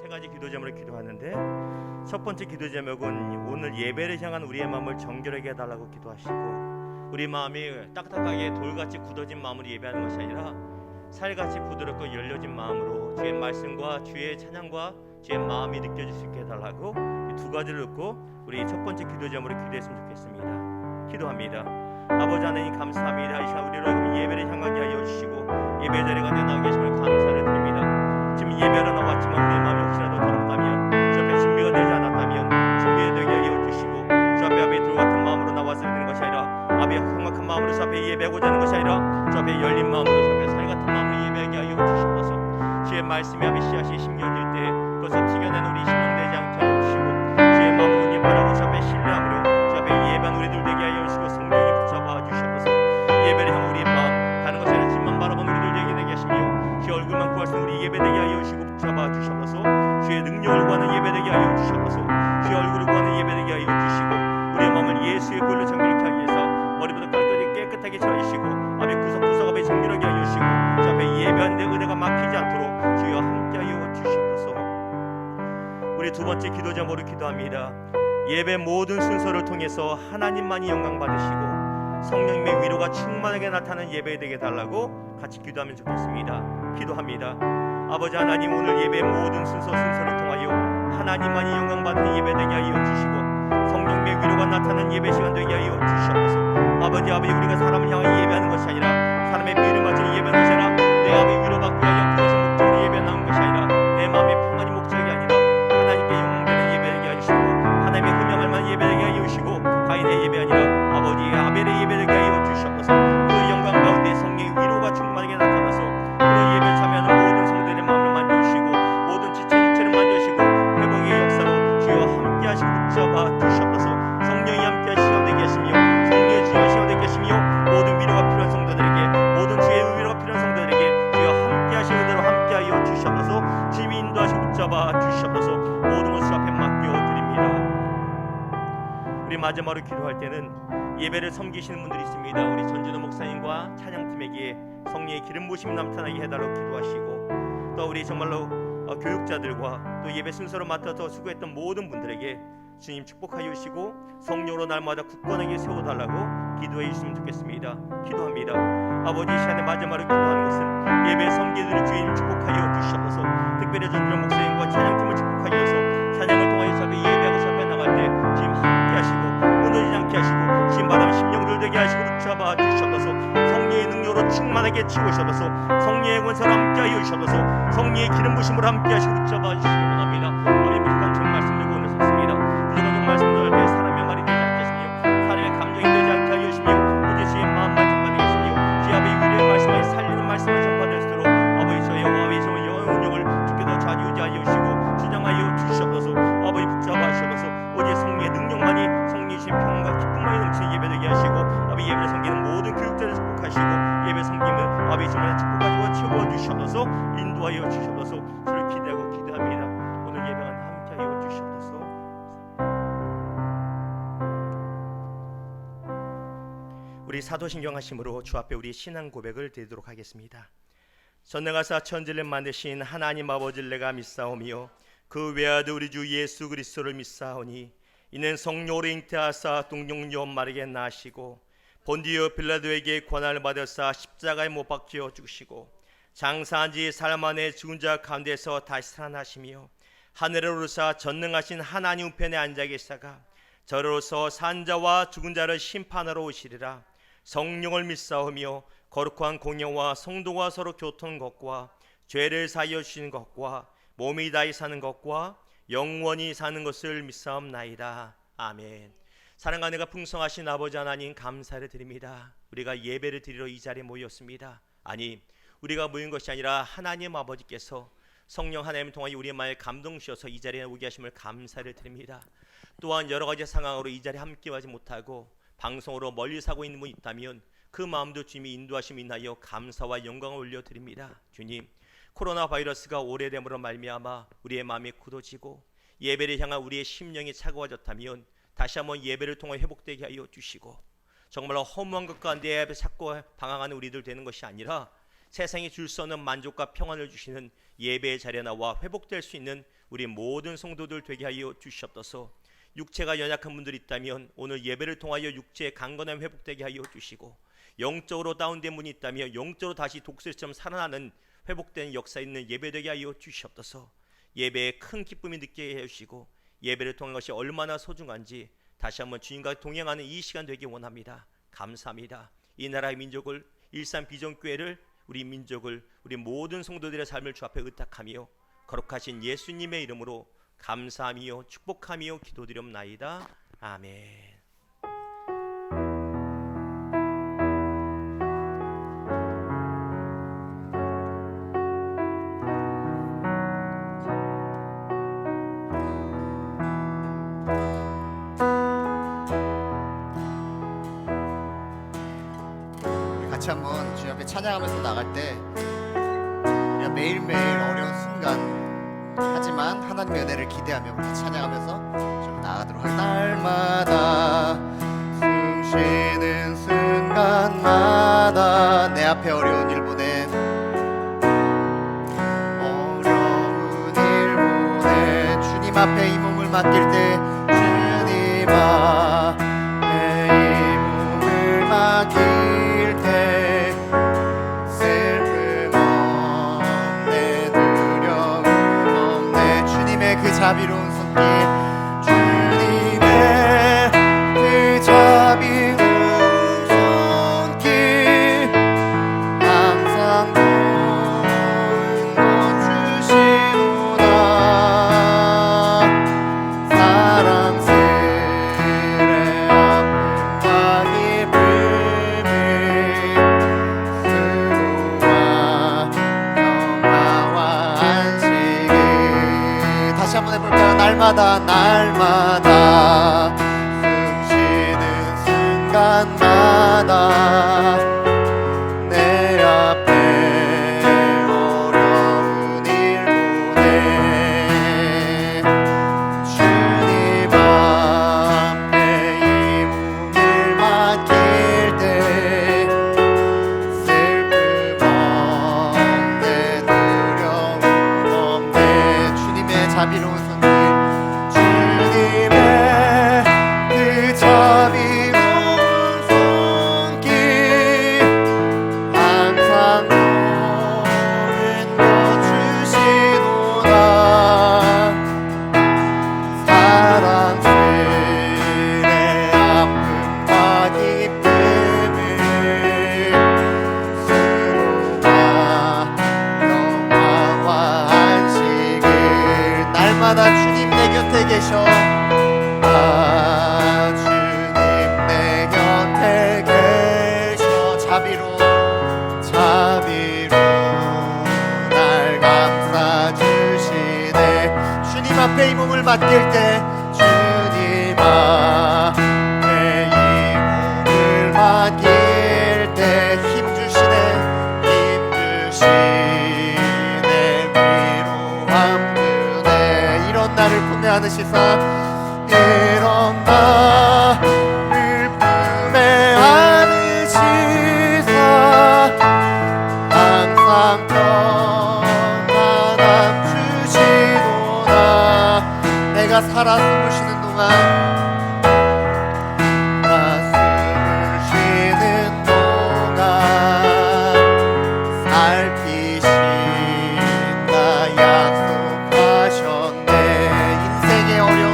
세 가지 기도 제목을 기도하는데, 첫 번째 기도 제목은 오늘 예배를 향한 우리의 마음을 정결하게 해달라고 기도하시고, 우리 마음이 딱딱하게 돌같이 굳어진 마음으로 예배하는 것이 아니라 살같이 부드럽고 열려진 마음으로 주의 말씀과 주의 찬양과 주의 마음이 느껴질 수 있게 해달라고 이 두 가지를 놓고 우리 첫 번째 기도 제목으로 기도했으면 좋겠습니다. 기도합니다. 아버지 하나님 감사합니다. 이 시간 우리로 예배를 향하게 하여 주시고 예배 자리에 나와 계심을 감사를 드립니다. 지금 예배로 나왔지만 우리의 마음이 혹시라도 더럽다면, 주 앞에 준비가 되지 않았다면 준비되게 하여 주시고, 주 앞에 돌같은 마음으로 나와서 되는 것이 아니라 아베 험악한 마음으로 주 앞에 예배하고자 하는 것이 아니라 주 앞에 열린 마음으로 주 앞에 살같은 마음으로 예배하게 하여 주시옵소서. 주의 말씀이 아베 씨앗이 심겨질 때 그것을 튀겨내는 우리 심령 되지 않게 하여 주시고, 주의 마음을 온전히 바라고 주 앞에 신뢰함으로 주 앞에 예배한 우리들 되게 하여 주시고, 성령이 붙잡아 주시옵소서. 예배를 향한 우리의 마음, 다른 것이 아니라 주만 바라본 우리들 되게 하시며 주의 얼굴만 구할 수 있는 우리 예배 되게 하여 주시고 붙잡아 주시옵소서. 주의 능력을 구하는 예배 되게 하여 주시옵소서. 주의 얼굴을 구하는 예배 되게 하여 주시고, 우리의 마음을 예수의 보혈로 정결케 하기 위해서 머리부터 발끝까지 깨끗하게 채워주시고 아베 구석구석 아베 정결하게 하여 주시고, 주 앞에 예배하는데 은혜가 막히지 않도록 주여 함께하여 주시옵소서. 우리 두 번째 기도 제목으로 기도합니다. 예배 모든 순서를 통해서 하나님만이 영광 받으시고 성령님의 위로가 충만하게 나타나는 예배 되게 달라고 같이 기도하면 좋겠습니다. 기도합니다. 아버지 하나님, 오늘 예배 모든 순서를 통하여 하나님만이 영광 받는 예배 되게 하여 주시고 성령님의 위로가 나타나는 예배 시간 되게 하여 주시옵소서. 아버지 우리가 사람을 향하여 예배하는 것이 아니라 사람의 비를 맞춰 예배하는 것이 아니라 내 마음의 위로받기 위하여 그것을 목적으로 예배하는 것이 아니라 내 마음의 평안이 목적이 아니라 하나님께 영광되는 예배 되게 하여 주시고 하나님의 흠양할 만한 예배 되게 하여 주시고 가인의 예배 아니라 아버지의 아벨의 예배 되게 하여 주시옵소서. 그 영광 가운데 성령의 위로가 충만하게 나타나서 그 예배에 참여하는 모든 성도들의 마음을 만져주시고 모든 지체 육체를 만져주시고 회복의 역사로 주여 함께하시고 붙잡아 주시옵소서. 성령이 함께하시고 시간 되게 하시며 성령의 주여 시간 되게 하시며 모든 위로가 필요한 성도들에게, 모든 주의 위로가 필요한 성도들에게 주여 함께하시는 은혜로 함께하여 주시옵소서. 주님이 인도하시고 붙잡아 주시옵소서. 모든 것을 앞에 맡겨드립니다. 우리 마지막으로 기도할 때는 예배를 섬기시는 분들이 있습니다. 우리 전준호 목사님과 찬양팀에게 성령의 기름 부심이 나타나게 해달라고 기도하시고, 또 우리 정말로 교육자들과 또 예배 순서로 맡아서 수고했던 모든 분들에게 주님 축복하여 주시고 성령으로 날마다 굳건하게 세워달라고 기도해 주시면 좋겠습니다. 기도합니다. 아버지, 이 시간에 마지막으로 기도하는 것은 예배 섬기는 주님 축복하여 주시옵소서. 특별히 전준호 목사님과 찬양팀을 축복하여서 찬양을 통하여 앞에 예배하고 앞에 나갈 때 주님 함께 하시고 무너지지 않게 하시고 주님 바라는 심령들 되게 하시고 붙잡아 주시옵소서. 성령의 능력으로 충만하게 채우시옵소서. 성령의 권세로 함께 하여 주시옵소서. 성령의 기름 부심으로 함께 하시고 붙잡아 주시기 원합니다. 아멘. 부족한 좋은 말씀 들고 오늘 섰습니다. 부족한 좋은 말씀 들을 때 사람의 말이 되지 않게 하시며 사람의 감정이 되지 않게 하여 주시며 오직 주의 마음만 전파되게 하시며 주의 아버지 위로의 말씀을 살리는 말씀을 전파될 수 있도록 아버지 저의 아버지 저의 영혼을 주께서 좌지우지하여 주시고 주장하여 주시옵소서. 아버지 붙잡아 주시옵소서. 오직 성령의 능력만이 성령의 주신 평안과 기쁨만이 넘치는 예배되게 하시고 아버지 예배를 섬기는 모든 교육자를 축복하시고 예배 섬김을 아버지 정말 축복하시고 채워 주시옵소서. 인도하여 주시옵소서. 주를 기대하고 기도합니다. 오늘 예배는 함께하여 주시옵소서. 우리 사도신경 하심으로 주 앞에 우리 신앙 고백을 드리도록 하겠습니다. 전능하사 천지를 만드신 하나님 아버지를 내가 믿사오며 그 외아들 우리 주 예수 그리스도를 믿사오니 이는 성령으로 잉태하사 동정녀 마리아에게 나시고 본디오 빌라도에게 권한을 받으사 십자가에 못 박혀 죽으시고 장사한 지 사흘 만에 죽은 자 가운데서 다시 살아나시며 하늘에 오르사 전능하신 하나님 우편에 앉아 계시다가 저로서 산 자와 죽은 자를 심판하러 오시리라. 성령을 믿사오며 거룩한 공예와 성도와 서로 교통하는 것과 죄를 사하여 주시는 것과 몸이 다히 사는 것과 영원히 사는 것을 믿사옵나이다. 아멘. 사랑과 은혜가 풍성하신 아버지 하나님 감사를 드립니다. 우리가 예배를 드리러 이 자리에 모였습니다. 아니, 우리가 모인 것이 아니라 하나님 아버지께서 성령 하나님을 통하여 우리의 마음에 감동 주셔서 이 자리에 오게 하심을 감사를 드립니다. 또한 여러 가지 상황으로 이 자리에 함께하지 못하고 방송으로 멀리 사고 있는 분이 있다면 그 마음도 주님이 인도하심이 인하여 감사와 영광을 올려드립니다. 주님, 코로나 바이러스가 오래됨으로 말미암아 우리의 마음이 굳어지고 예배를 향한 우리의 심령이 차가워졌다면 다시 한번 예배를 통해 회복되게 하여 주시고 정말로 허무한 것 가운데 자꾸 방황하는 우리들 되는 것이 아니라 세상이 줄 수 없는 만족과 평안을 주시는 예배의 자리에 나와 회복될 수 있는 우리 모든 성도들 되게 하여 주시옵소서. 육체가 연약한 분들이 있다면 오늘 예배를 통하여 육체의 강건함 회복되게 하여 주시고, 영적으로 다운된 분이 있다면 영적으로 다시 독수리처럼 살아나는 회복된 역사 있는 예배 되게 하여 주시옵소서. 예배에 큰 기쁨이 느끼게 해주시고, 예배를 통한 것이 얼마나 소중한지 다시 한번 주님과 동행하는 이 시간 되기 원합니다. 감사합니다. 이 나라의 민족을, 일산 비전교회를, 우리 민족을, 우리 모든 성도들의 삶을 주 앞에 의탁하며 거룩하신 예수님의 이름으로 감사하며 축복하며 기도드리옵나이다. 아멘. 같이 한번 주님 앞에 찬양하면서 나갈 때 우리가 매일매일 어려운 순간, 하지만 하나님의 은혜를 기대하며 우리 찬양하면서 좀 나아가도록 하겠습니다. 날마다 숨 쉬는 순간마다 내 앞에 어려운 일 보낸, 어려운 일 보낸 주님 앞에 이 몸을 맡길 때, 주님 앞에 이 몸을 맡길 때 슬픔 없네, 두려움 없네, 주님의 그 자비로운 손길, 주님의 그 자비로운 손길, 항상 좋은 것 주시구나. 사랑스레 아픔과 기쁨을, 수고와 평화와 안식을 다시 한번 해볼까요? 날마다 숨 쉬는 순간마다 내 앞에 어려운 일 보내, 주님 앞에 이 몸을 맡길 때 슬픔 없네, 두려움 없네, 주님의 자비로운 손길, 주님의 그 자비로운 손길, 항상 좋은 것 주시도다. 사랑스레 아픔과 기쁨을, 수고와 평화와 안식을 날마다 주님 내 곁에 계셔. 주님 내 곁에 계셔. 자비로 날 감싸 주시네. 주님 앞에 이 몸을 맡길 때, 주님 앞에 이 몸을 맡길 때 힘 주시네, 힘 주시네, 위로함 주네. 이런 나를 품에 안으시사, 이런 나를 품에 안으시사, 항상 평안함 주시도다. 내가 살아 숨을 쉬는 동안, 숨을 쉬는 동안 살피신다 약속하셨네. 인생의 어려운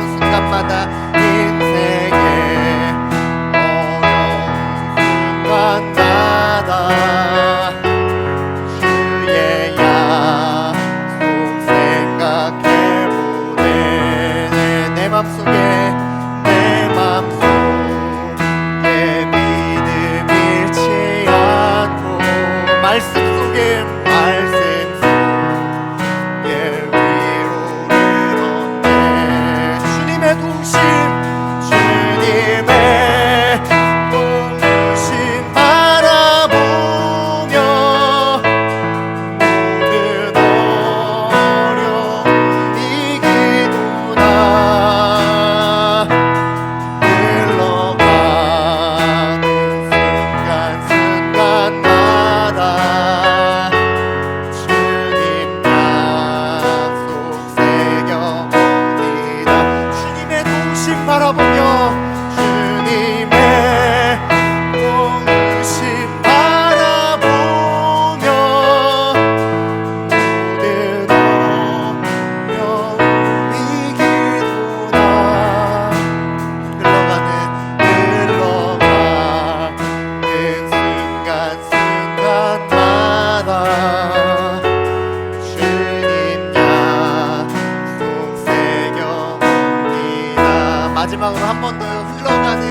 마지막으로 한 번 더 흘러가는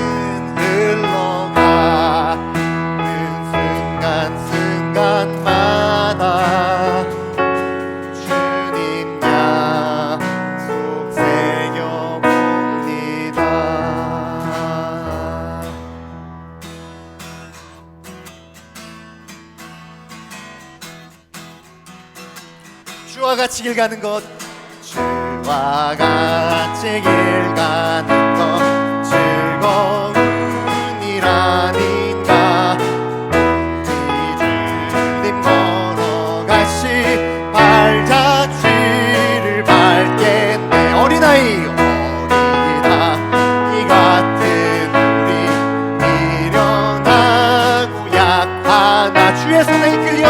순간 순간마다 주님 약속 새겨봅니다. 주와 같이 길 가는 것, 주와 같이 길 가는 것 즐거움이라닌가. 주님 걸어가시 발자취를 밟겠네. 어린아이 같은 우리 미련하고 약하나 주의 손에 이끌려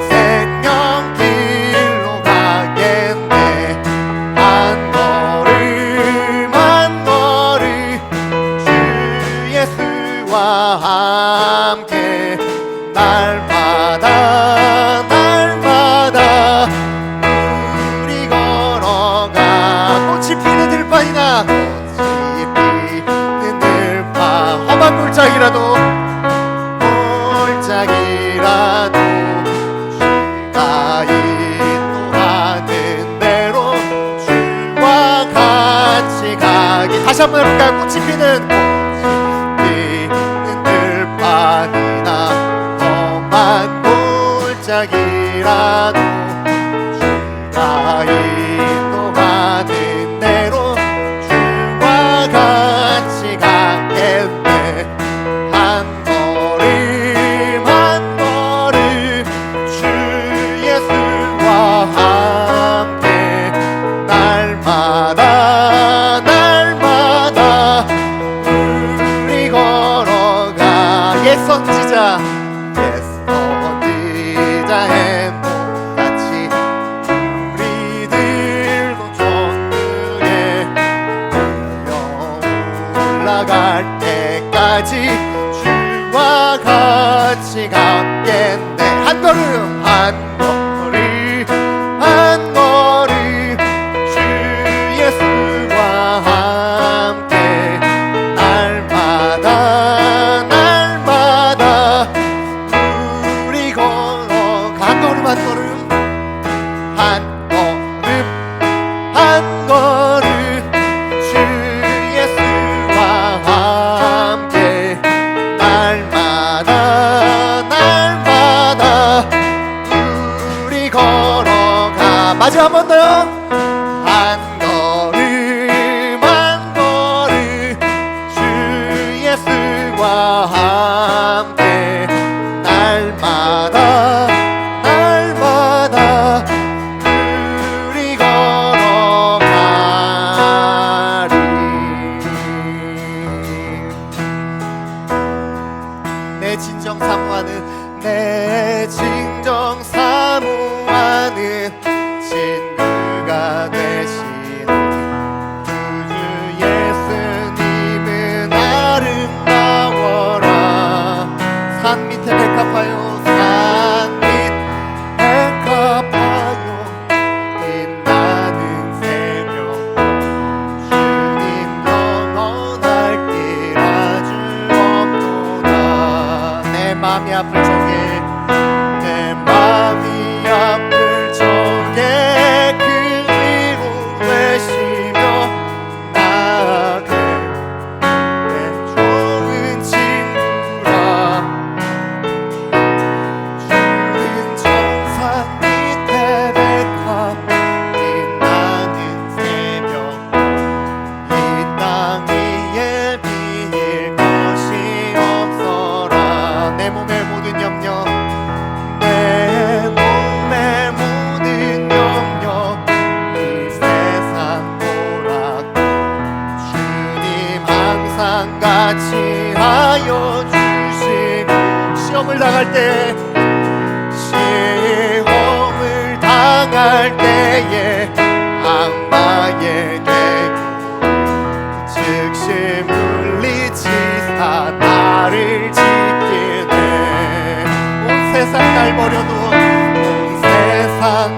생명길로 가겠네. 한 걸음 주 예수와 함께 날마다 우리 걸어가. 꽃이 피는 들판이나 꽃이 피는 들판 험한 골짜기라도 주가 인도하는 대로 주와 같이 가기. 다시 한번 해볼까요? 꽃이 피는 들판이나 험한 골짜기라도 주가 인도하는 대로 주와 같이 가겠네. 한 걸음 주 예수와 함께 날마다 우리 걸어가. 옛 선지자 행복같이 우리들도 정글에 올라갈 때까지 주와 같이 가겠네. 한 걸음 주 예수와 함께 날마다 우리 걸어가. 한 걸음 주 예수와 함께 날마다 우리 걸어가. 마지막 한 번 더요. 한 걸음 주 예수와 함께 날마다 우리 걸어가리. 내 진정 사모하는 친구가 되시는 구주 예수님은 아름다워라. 산 밑에 백합화요 빛나는 새벽 주님 영원할 길 아주 없도다. 내 맘이 아플 적에 그 위로되시며 나에게 좋은 친구라. 주는 정상 밑에 백합 빛나는 새벽 이 땅 위에 비일 것이 없어라. 내 몸의 모든 염려 같이 하여 주시고. 시험을 당할 때에 악마에게 즉시 물리치사 나를 지키네. 온 세상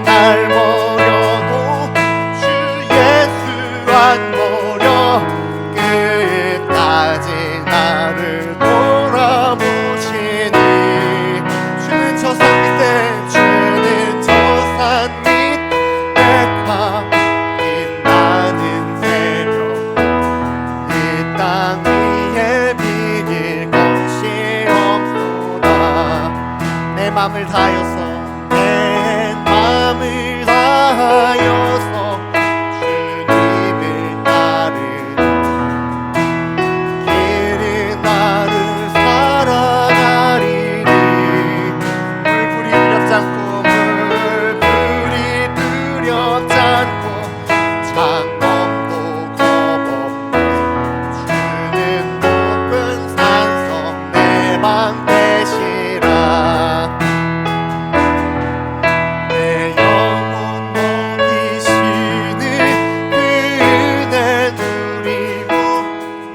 날 버려도 주 마음을 다하여서 내 마음을 다하여서 주님을 따르는 길은 나를 살아가리니 물불이 두렵지 않고 물불이 두렵지 않고 장엄도 겁없는 주는 높은 산성 내 방 되시라 내 영혼 먹이시는 그대 누리고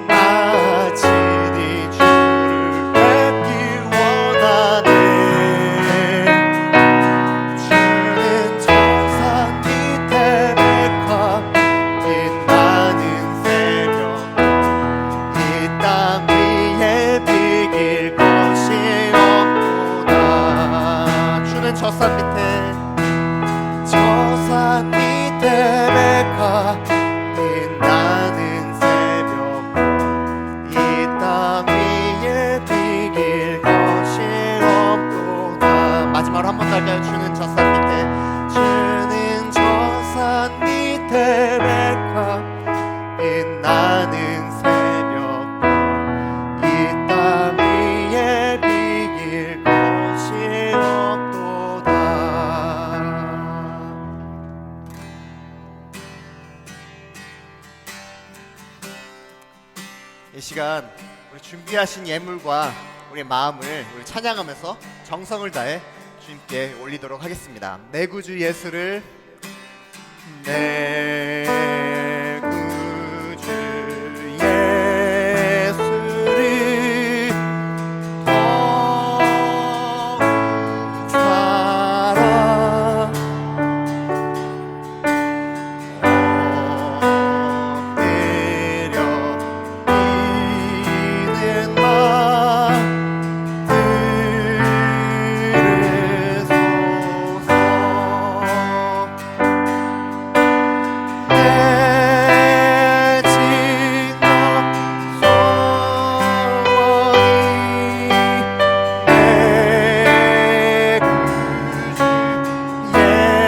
마치니 주를 뵙기 원하네 주는 정상 밑에 백화 빛나는 새벽 이 땅 위에 비길 것이 없구나 주는 저 산 밑에 백화 빛나는 새벽 이 땅 위에 비길 것이 없구나 마지막으로 한 번 더 할까요? 주는 저 산 밑에 백화 빛나는 새벽 이 땅 위에 비길 것이 없도다. 이 시간 우리 준비하신 예물과 우리 마음을 우리 찬양하면서 정성을 다해 주님께 올리도록 하겠습니다. 내 구주 예수를 내 구주 예수를 더욱 사랑 엎드려 비는 마 들으소서 내 진정 소원이 내 구주 예수를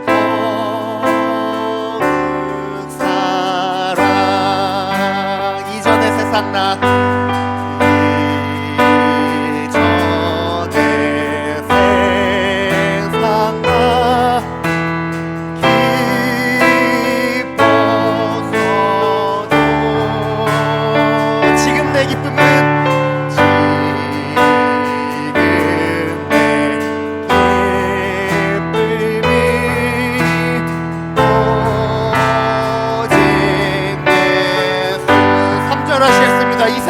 더욱 사랑 이전의 세상 나 이전의 세상 나 기뻐서도 지금 내 기쁨은 오직 예수 3절 하시겠습니다. 이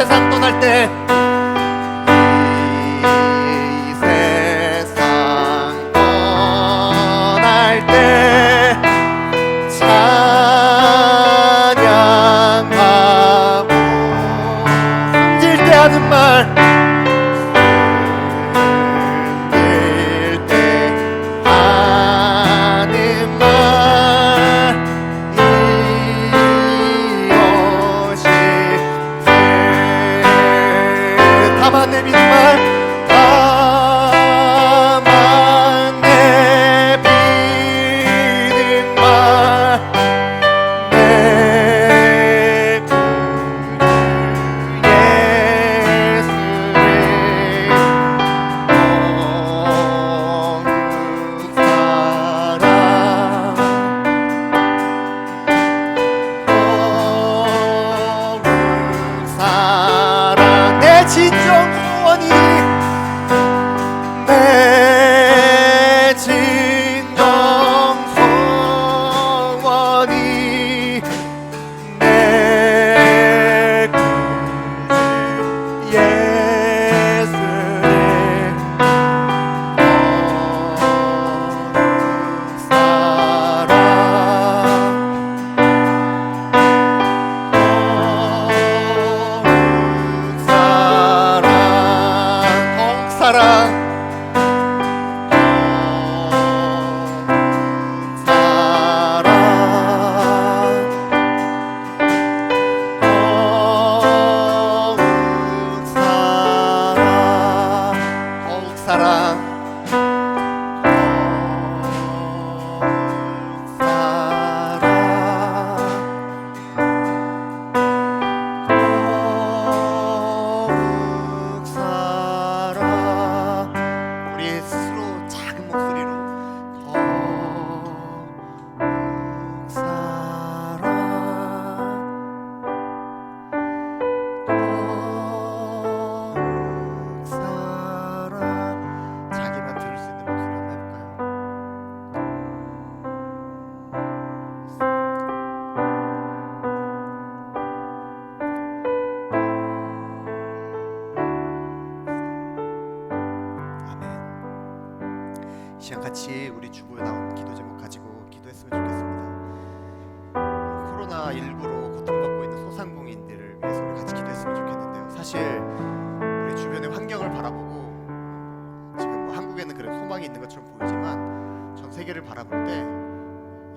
코로나19로 고통받고 있는 소상공인들을 위해서 우리 같이 기도했으면 좋겠는데요. 사실 우리 주변의 환경을 바라보고 지금 뭐 한국에는 그래 소망이 있는 것처럼 보이지만 전 세계를 바라볼 때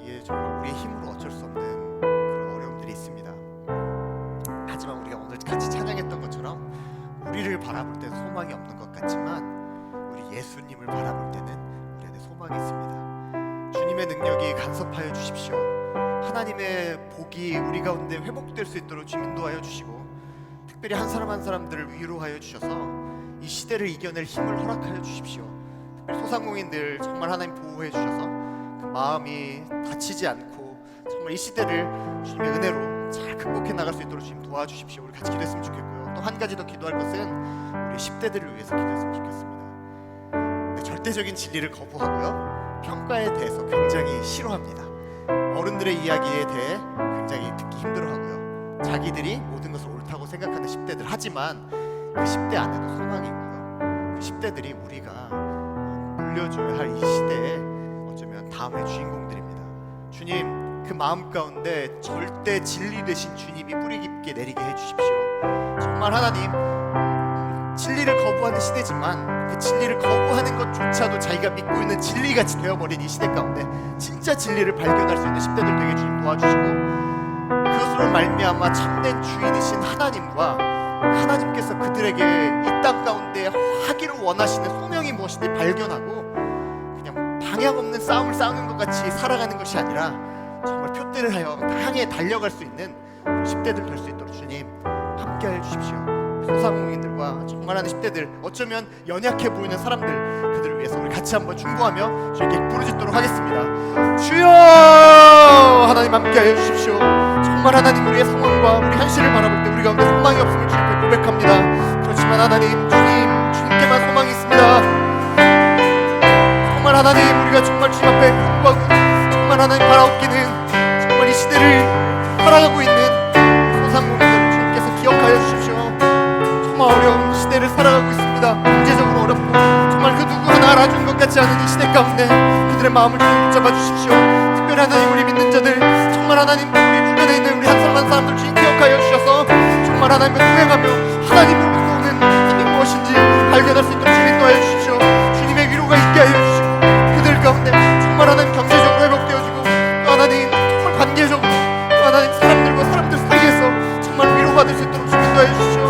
이게 정말 우리의 힘으로 어쩔 수 없는 그런 어려움들이 있습니다. 하지만 우리가 오늘 같이 찬양했던 것처럼 우리를 바라볼 때는 소망이 없는 것 같지만 우리 예수님을 바라볼 때는 우리 안에 소망이 있습니다. 주님의 능력이 간섭하여 주십시오. 하나님의 복이 우리 가운데 회복될 수 있도록 주님 인도하여 주시고, 특별히 한 사람 한 사람들을 위로하여 주셔서 이 시대를 이겨낼 힘을 허락하여 주십시오. 특별히 소상공인들 정말 하나님 보호해 주셔서 그 마음이 다치지 않고 정말 이 시대를 주님의 은혜로 잘 극복해 나갈 수 있도록 주님 도와주십시오. 우리 같이 기도했으면 좋겠고요. 또 한 가지 더 기도할 것은 우리 10대들을 위해서 기도했으면 좋겠습니다. 절대적인 진리를 거부하고요, 평가에 대해서 굉장히 싫어합니다. 어른들의 이야기에 대해 굉장히 듣기 힘들어하고요, 자기들이 모든 것을 옳다고 생각하는 10대들. 하지만 그 10대 안에도 소망이 있고요, 그 10대들이 우리가 물려줘야 할 이 시대에 어쩌면 다음의 주인공들입니다. 주님, 그 마음 가운데 절대 진리 되신 주님이 뿌리 깊게 내리게 해주십시오. 정말 하나님, 진리를 거부하는 시대지만 그 진리를 거부하는 것조차도 자기가 믿고 있는 진리같이 되어버린 이 시대 가운데 진짜 진리를 발견할 수 있는 10대들 되게 주님 도와주시고, 그것으로 말미암아 참된 주인이신 하나님과 하나님께서 그들에게 이 땅 가운데 하기를 원하시는 소명이 무엇인지 발견하고 그냥 방향 없는 싸움을 싸우는 것 같이 살아가는 것이 아니라 정말 표대를 향해 달려갈 수 있는 그런 10대들 될 수 있도록 주님 함께하여 주십시오. 소상공인들과 정말 하는 10대들, 어쩌면 연약해 보이는 사람들, 그들을 위해서 우리 같이 한번 중보하며 주님께 부르짖도록 하겠습니다. 주여, 하나님 함께하여 주십시오. 정말 하나님, 우리의 상황과 우리 현실을 바라볼 때 우리 가운데 소망이 없음을 주님께 고백합니다. 그렇지만 하나님, 주님께만 소망이 있습니다. 정말 하나님, 우리가 정말 주님 앞에 간구하고 정말 하나님 바라옵기는 정말 이 시대를 살아가고 있는 소상공인들을 주님께서 기억하여 주십시오. 정말 어려운 시대를 살아가고 있습니다. 경제적으로 어렵고 정말 그 누구 하나 알아준 것 같지 않은 이 시대 가운데 그들의 마음을 주님 붙잡아 주십시오. 특별히 하나님, 우리 믿는 자들, 정말 하나님, 우리 주변에 있는 우리 한 사람 한 사람들 주님 기억하여 주셔서 정말 하나님을 통행하며 하나님으로부터 오는 힘이 무엇인지 발견할 수 있도록 주님 인도하여 주십시오. 주님의 위로가 있게 하여 주시고 그들 가운데 정말 하나님 경제적으로 회복되어지고 또 하나님 정말 관계적으로 또 하나님 사람들과 사람들 사이에서 정말 위로받을 수 있도록 주님 인도하여 주십시오.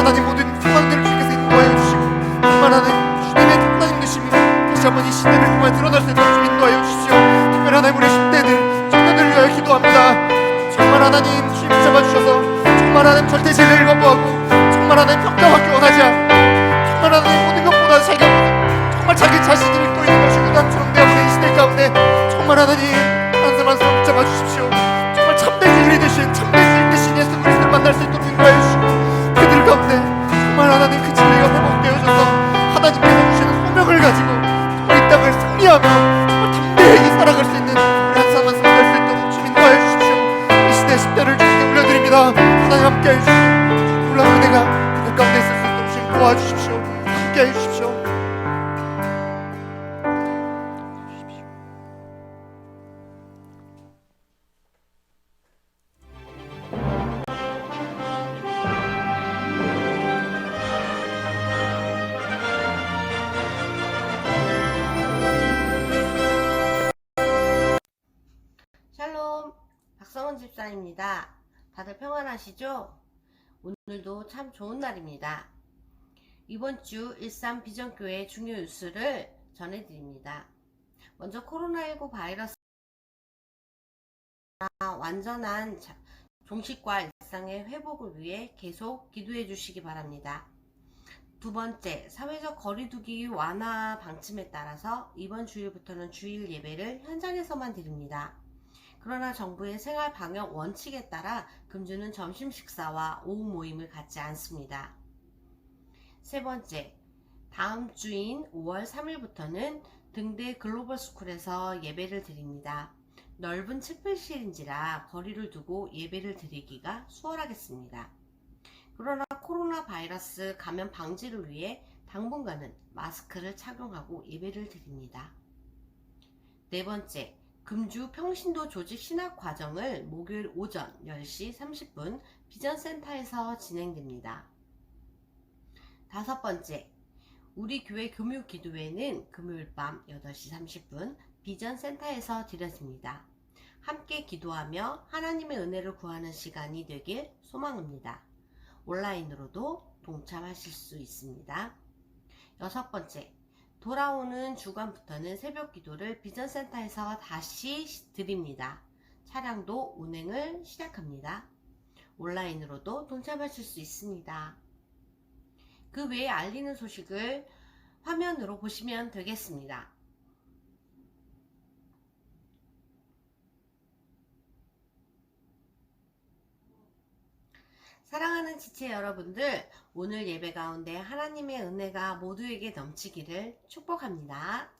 하나님, 모든 상황들을 주님께서 인도하여 주시고 정말 하나님, 주님의 하나님 되심이 다시 한번 이 시대를 통해 드러날 수 있도록 주님 인도하여 주십시오. 특별히 하나님, 우리 10대들 청년들을 위하여 기도합니다. 정말 하나님, 주님 잡아주셔서 정말 하나님 절대 진리를 거부하고 정말 하나님 평가받기 원하지 않고 정말 하나님 모든 것보다 자기가 정말 자기 자신을 믿고 있는 것이 우상처럼 되어버린 이 시대 가운데 정말 하나님, 한 사람 한 사람 붙잡아 주십시오. 정말 참된 진리 되신 참된 주인 되신 예수 그리스도를 만날 수 있도록 인도하여 주시고 그들 가운데 정말 하나님, 그 진리가 회복되어져서 하나님께서 주시는 소명을 가지고 정말 이 땅을 승리하며 정말 담대히 살아갈 수 있는 우리 한 사람 한 사람 될 수 있도록 주님 인도하여 주십시오. 이 시대 10대를 주님께 올려드립니다. 하나님 함께해 주십시오. 놀라운 은혜가 그들 가운데 있을 수 있도록 주님 도와주십시오. 함께해 주십시오. 샬롬, 박성은 집사입니다. 다들 평안하시죠? 오늘도 참 좋은 날입니다. 이번 주 일산 비전교회 중요 뉴스를 전해드립니다. 먼저 코로나19 바이러스 완전한 종식과 일상의 회복을 위해 계속 기도해 주시기 바랍니다. 두 번째, 사회적 거리두기 완화 방침에 따라서 이번 주일부터는 주일 예배를 현장에서만 드립니다. 그러나 정부의 생활 방역 원칙에 따라 금주는 점심 식사와 오후 모임을 갖지 않습니다. 세 번째, 다음 주인 5월 3일부터는 등대 글로벌 스쿨에서 예배를 드립니다. 넓은 칠필실인지라 거리를 두고 예배를 드리기가 수월하겠습니다. 그러나 코로나 바이러스 감염 방지를 위해 당분간은 마스크를 착용하고 예배를 드립니다. 네 번째, 금주 평신도 조직 신학 과정을 목요일 오전 10시 30분 비전센터에서 진행됩니다. 5번째, 우리 교회 교묘 기도회는 금요일 밤 8시 30분 비전센터에서 드려집니다. 함께 기도하며 하나님의 은혜를 구하는 시간이 되길 소망합니다. 온라인으로도 동참하실 수 있습니다. 6번째, 돌아오는 주간부터는 새벽 기도를 비전센터에서 다시 드립니다. 차량도 운행을 시작합니다. 온라인으로도 동참하실 수 있습니다. 그 외에 알리는 소식을 화면으로 보시면 되겠습니다. 사랑하는 지체 여러분들, 오늘 예배 가운데 하나님의 은혜가 모두에게 넘치기를 축복합니다.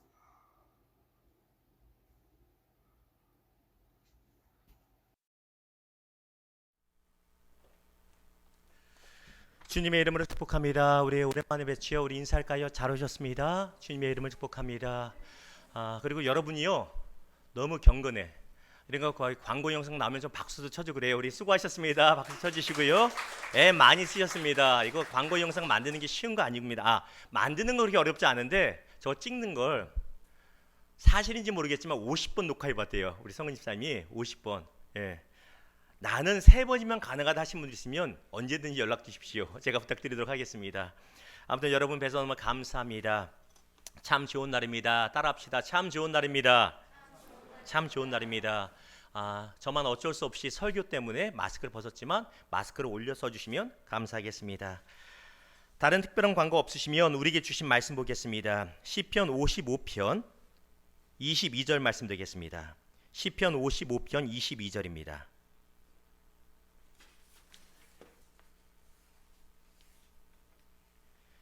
주님의 이름으로 축복합니다. 우리 오랜만에 뵙지요. 우리 인사할까요? 잘 오셨습니다. 주님의 이름을 축복합니다. 그리고 여러분이요, 너무 경건해. 이런 거 거의 광고 영상 나오면 좀 박수도 쳐주고 그래요. 우리 수고하셨습니다. 박수 쳐주시고요. 애 많이 쓰셨습니다. 이거 광고 영상 만드는 게 쉬운 거 아닙니다. 만드는 거 그렇게 어렵지 않은데 저 찍는 걸 사실인지 모르겠지만 50번 녹화해봤대요. 우리 성은 집사님이 50번. 예. 나는 3번이면 가능하다 하신 분들 있으면 언제든지 연락 주십시오. 제가 부탁드리도록 하겠습니다. 아무튼 여러분 뵈서 너무 감사합니다. 참 좋은 날입니다. 따라합시다. 참 좋은 날입니다. 참 좋은 날입니다. 저만 어쩔 수 없이 설교 때문에 마스크를 벗었지만 마스크를 올려 써주시면 감사하겠습니다. 다른 특별한 광고 없으시면 우리에게 주신 말씀 보겠습니다. 시편 55편 22절 말씀 되겠습니다. 시편 55편 22절입니다.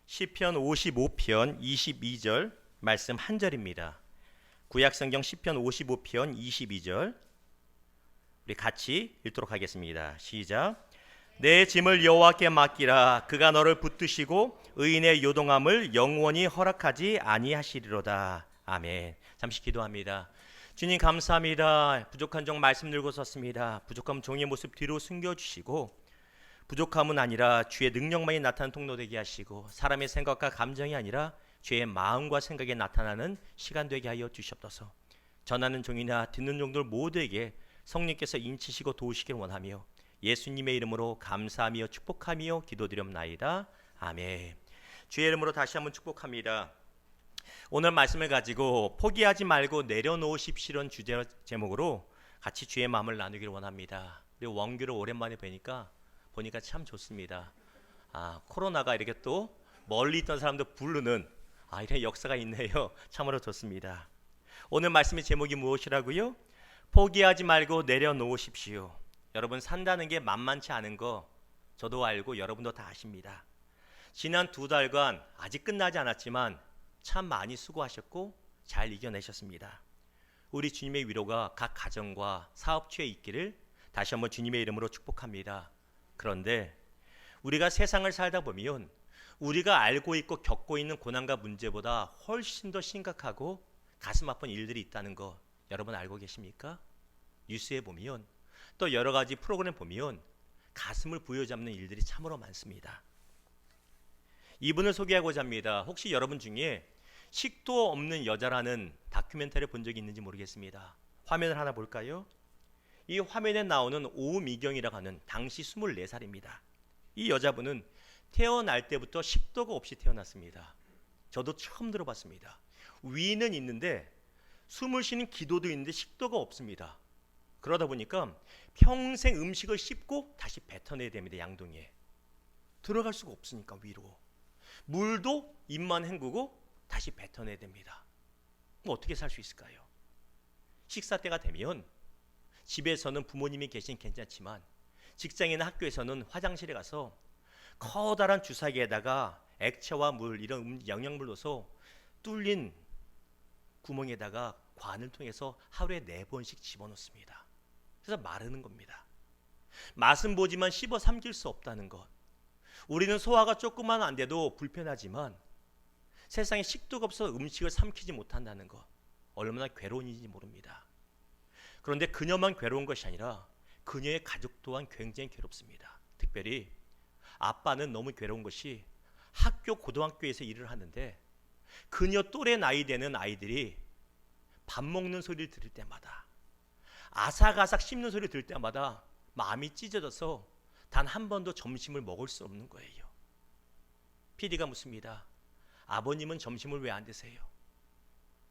시편 55편 22절 말씀 한 절입니다. 구약성경 시편 55편 22절 우리 같이 읽도록 하겠습니다. 시작. 내 짐을 여호와께 맡기라. 그가 너를 붙드시고 의인의 요동함을 영원히 허락하지 아니하시리로다. 아멘. 잠시 기도합니다. 주님 감사합니다. 부족한 종 말씀 들고 섰습니다. 부족함 종의 모습 뒤로 숨겨주시고 부족함은 아니라 주의 능력만이 나타나는 통로 되게 하시고 사람의 생각과 감정이 아니라 주의 마음과 생각에 나타나는 시간 되게 하여 주시옵소서. 전하는 종이나 듣는 종들 모두에게 성령께서 인치시고 도우시길 원하며 예수님의 이름으로 감사하며 축복하며 기도드렸나이다. 아멘. 주의 이름으로 다시 한번 축복합니다. 오늘 말씀을 가지고 포기하지 말고 내려놓으십시오는 주제 제목으로 같이 주의 마음을 나누기를 원합니다. 우리 원규를 오랜만에 보니까 참 좋습니다. 코로나가 이렇게 또 멀리 있던 사람도 부르는 이런 역사가 있네요. 참으로 좋습니다. 오늘 말씀의 제목이 무엇이라고요? 포기하지 말고 내려놓으십시오. 여러분 산다는 게 만만치 않은 거 저도 알고 여러분도 다 아십니다. 지난 2달간 아직 끝나지 않았지만 참 많이 수고하셨고 잘 이겨내셨습니다. 우리 주님의 위로가 각 가정과 사업주에 있기를 다시 한번 주님의 이름으로 축복합니다. 그런데 우리가 세상을 살다 보면 우리가 알고 있고 겪고 있는 고난과 문제보다 훨씬 더 심각하고 가슴 아픈 일들이 있다는 거 여러분 알고 계십니까? 뉴스에 보면 또 여러 가지 프로그램 보면 가슴을 부여잡는 일들이 참으로 많습니다. 이분을 소개하고자 합니다. 혹시 여러분 중에 식도 없는 여자라는 다큐멘터리를 본 적이 있는지 모르겠습니다. 화면을 하나 볼까요? 이 화면에 나오는 오미경이라고 하는 당시 24살입니다. 이 여자분은 태어날 때부터 식도가 없이 태어났습니다. 저도 처음 들어봤습니다. 위는 있는데 숨을 쉬는 기도도 있는데 식도가 없습니다. 그러다 보니까 평생 음식을 씹고 다시 뱉어내야 됩니다. 양동이에. 들어갈 수가 없으니까 위로. 물도 입만 헹구고 다시 뱉어내야 됩니다. 그럼 어떻게 살 수 있을까요? 식사 때가 되면 집에서는 부모님이 계신 괜찮지만 직장이나 학교에서는 화장실에 가서 커다란 주사기에다가 액체와 물 이런 영양물 넣어서 뚫린 구멍에다가 관을 통해서 하루에 4번씩 집어넣습니다. 그래서 마르는 겁니다. 맛은 보지만 씹어 삼킬 수 없다는 것. 우리는 소화가 조금만 안 돼도 불편하지만 세상에 식도가 없어 음식을 삼키지 못한다는 것. 얼마나 괴로운 일인지 모릅니다. 그런데 그녀만 괴로운 것이 아니라 그녀의 가족 또한 굉장히 괴롭습니다. 특별히 아빠는 너무 괴로운 것이 학교 고등학교에서 일을 하는데 그녀 또래 나이 되는 아이들이 밥 먹는 소리를 들을 때마다 아삭아삭 씹는 소리를 들을 때마다 마음이 찢어져서 단 한 번도 점심을 먹을 수 없는 거예요. PD가 묻습니다. 아버님은 점심을 왜 안 드세요?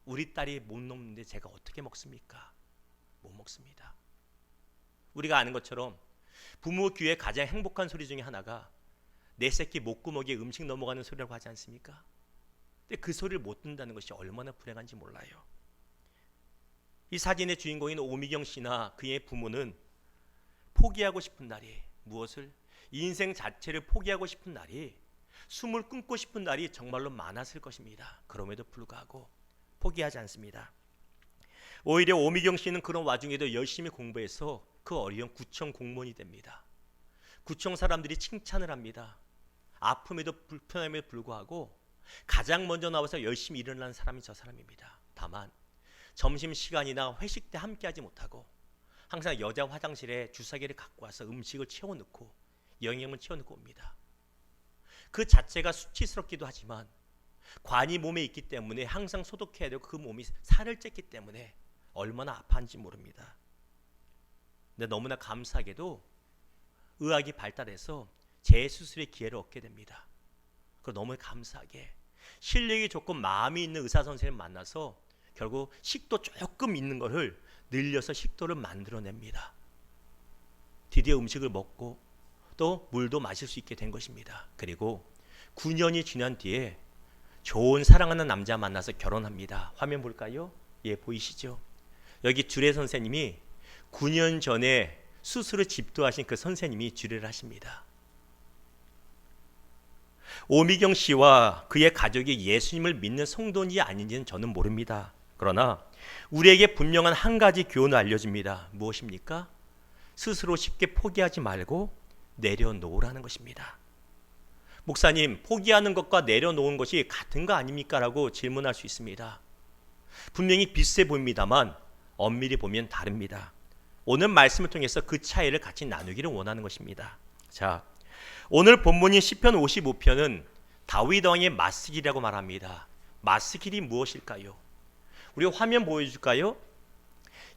우리 딸이 못 먹는데 제가 어떻게 먹습니까? 못 먹습니다. 우리가 아는 것처럼 부모 귀에 가장 행복한 소리 중에 하나가 내 새끼 목구멍에 음식 넘어가는 소리라고 하지 않습니까? 근데 그 소리를 못 듣는다는 것이 얼마나 불행한지 몰라요. 이 사진의 주인공인 오미경 씨나 그의 부모는 포기하고 싶은 날이 무엇을? 인생 자체를 포기하고 싶은 날이 숨을 끊고 싶은 날이 정말로 많았을 것입니다. 그럼에도 불구하고 포기하지 않습니다. 오히려 오미경 씨는 그런 와중에도 열심히 공부해서 그 어려운 구청 공무원이 됩니다. 구청 사람들이 칭찬을 합니다. 아픔에도 불편함에도 불구하고 가장 먼저 나와서 열심히 일어나는 사람이 저 사람입니다. 다만 점심시간이나 회식 때 함께하지 못하고 항상 여자 화장실에 주사기를 갖고 와서 음식을 채워넣고 영양을 채워넣고 옵니다. 그 자체가 수치스럽기도 하지만 관이 몸에 있기 때문에 항상 소독해야 되고 그 몸이 살을 쪘기 때문에 얼마나 아파한지 모릅니다. 근데 너무나 감사하게도 의학이 발달해서 재수술의 기회를 얻게 됩니다. 그리고 너무 감사하게 실력이 좋고 마음이 있는 의사 선생님을 만나서 결국 식도 조금 있는 것을 늘려서 식도를 만들어냅니다. 드디어 음식을 먹고 또 물도 마실 수 있게 된 것입니다. 그리고 9년이 지난 뒤에 좋은 사랑하는 남자 만나서 결혼합니다. 화면 볼까요? 예, 보이시죠? 여기 주례 선생님이 9년 전에 수술을 집도하신 그 선생님이 주례를 하십니다. 오미경 씨와 그의 가족이 예수님을 믿는 성도인지 아닌지는 저는 모릅니다. 그러나 우리에게 분명한 한 가지 교훈을 알려줍니다. 무엇입니까? 스스로 쉽게 포기하지 말고 내려놓으라는 것입니다. 목사님, 포기하는 것과 내려놓은 것이 같은 거 아닙니까? 라고 질문할 수 있습니다. 분명히 비슷해 보입니다만 엄밀히 보면 다릅니다. 오늘 말씀을 통해서 그 차이를 같이 나누기를 원하는 것입니다. 자, 오늘 본문인 시편 55편은 다윗 왕의 마스길이라고 말합니다. 마스길이 무엇일까요? 우리 화면 보여줄까요?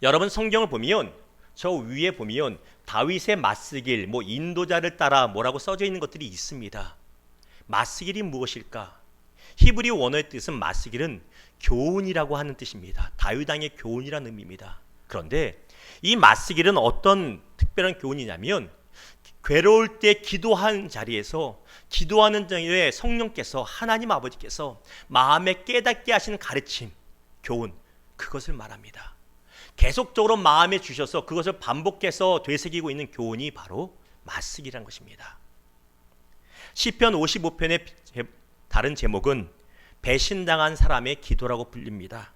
여러분 성경을 보면 저 위에 보면 다윗의 마스길, 인도자를 따라 뭐라고 써져 있는 것들이 있습니다. 마스길이 무엇일까? 히브리 원어의 뜻은 마스길은 교훈이라고 하는 뜻입니다. 다윗 왕의 교훈이라는 의미입니다. 그런데 이 마스길은 어떤 특별한 교훈이냐면 괴로울 때 기도한 자리에서 기도하는 자리에 성령께서 하나님 아버지께서 마음에 깨닫게 하시는 가르침, 교훈, 그것을 말합니다. 계속적으로 마음에 주셔서 그것을 반복해서 되새기고 있는 교훈이 바로 마스기라는 것입니다. 시편 55편의 다른 제목은 배신당한 사람의 기도라고 불립니다.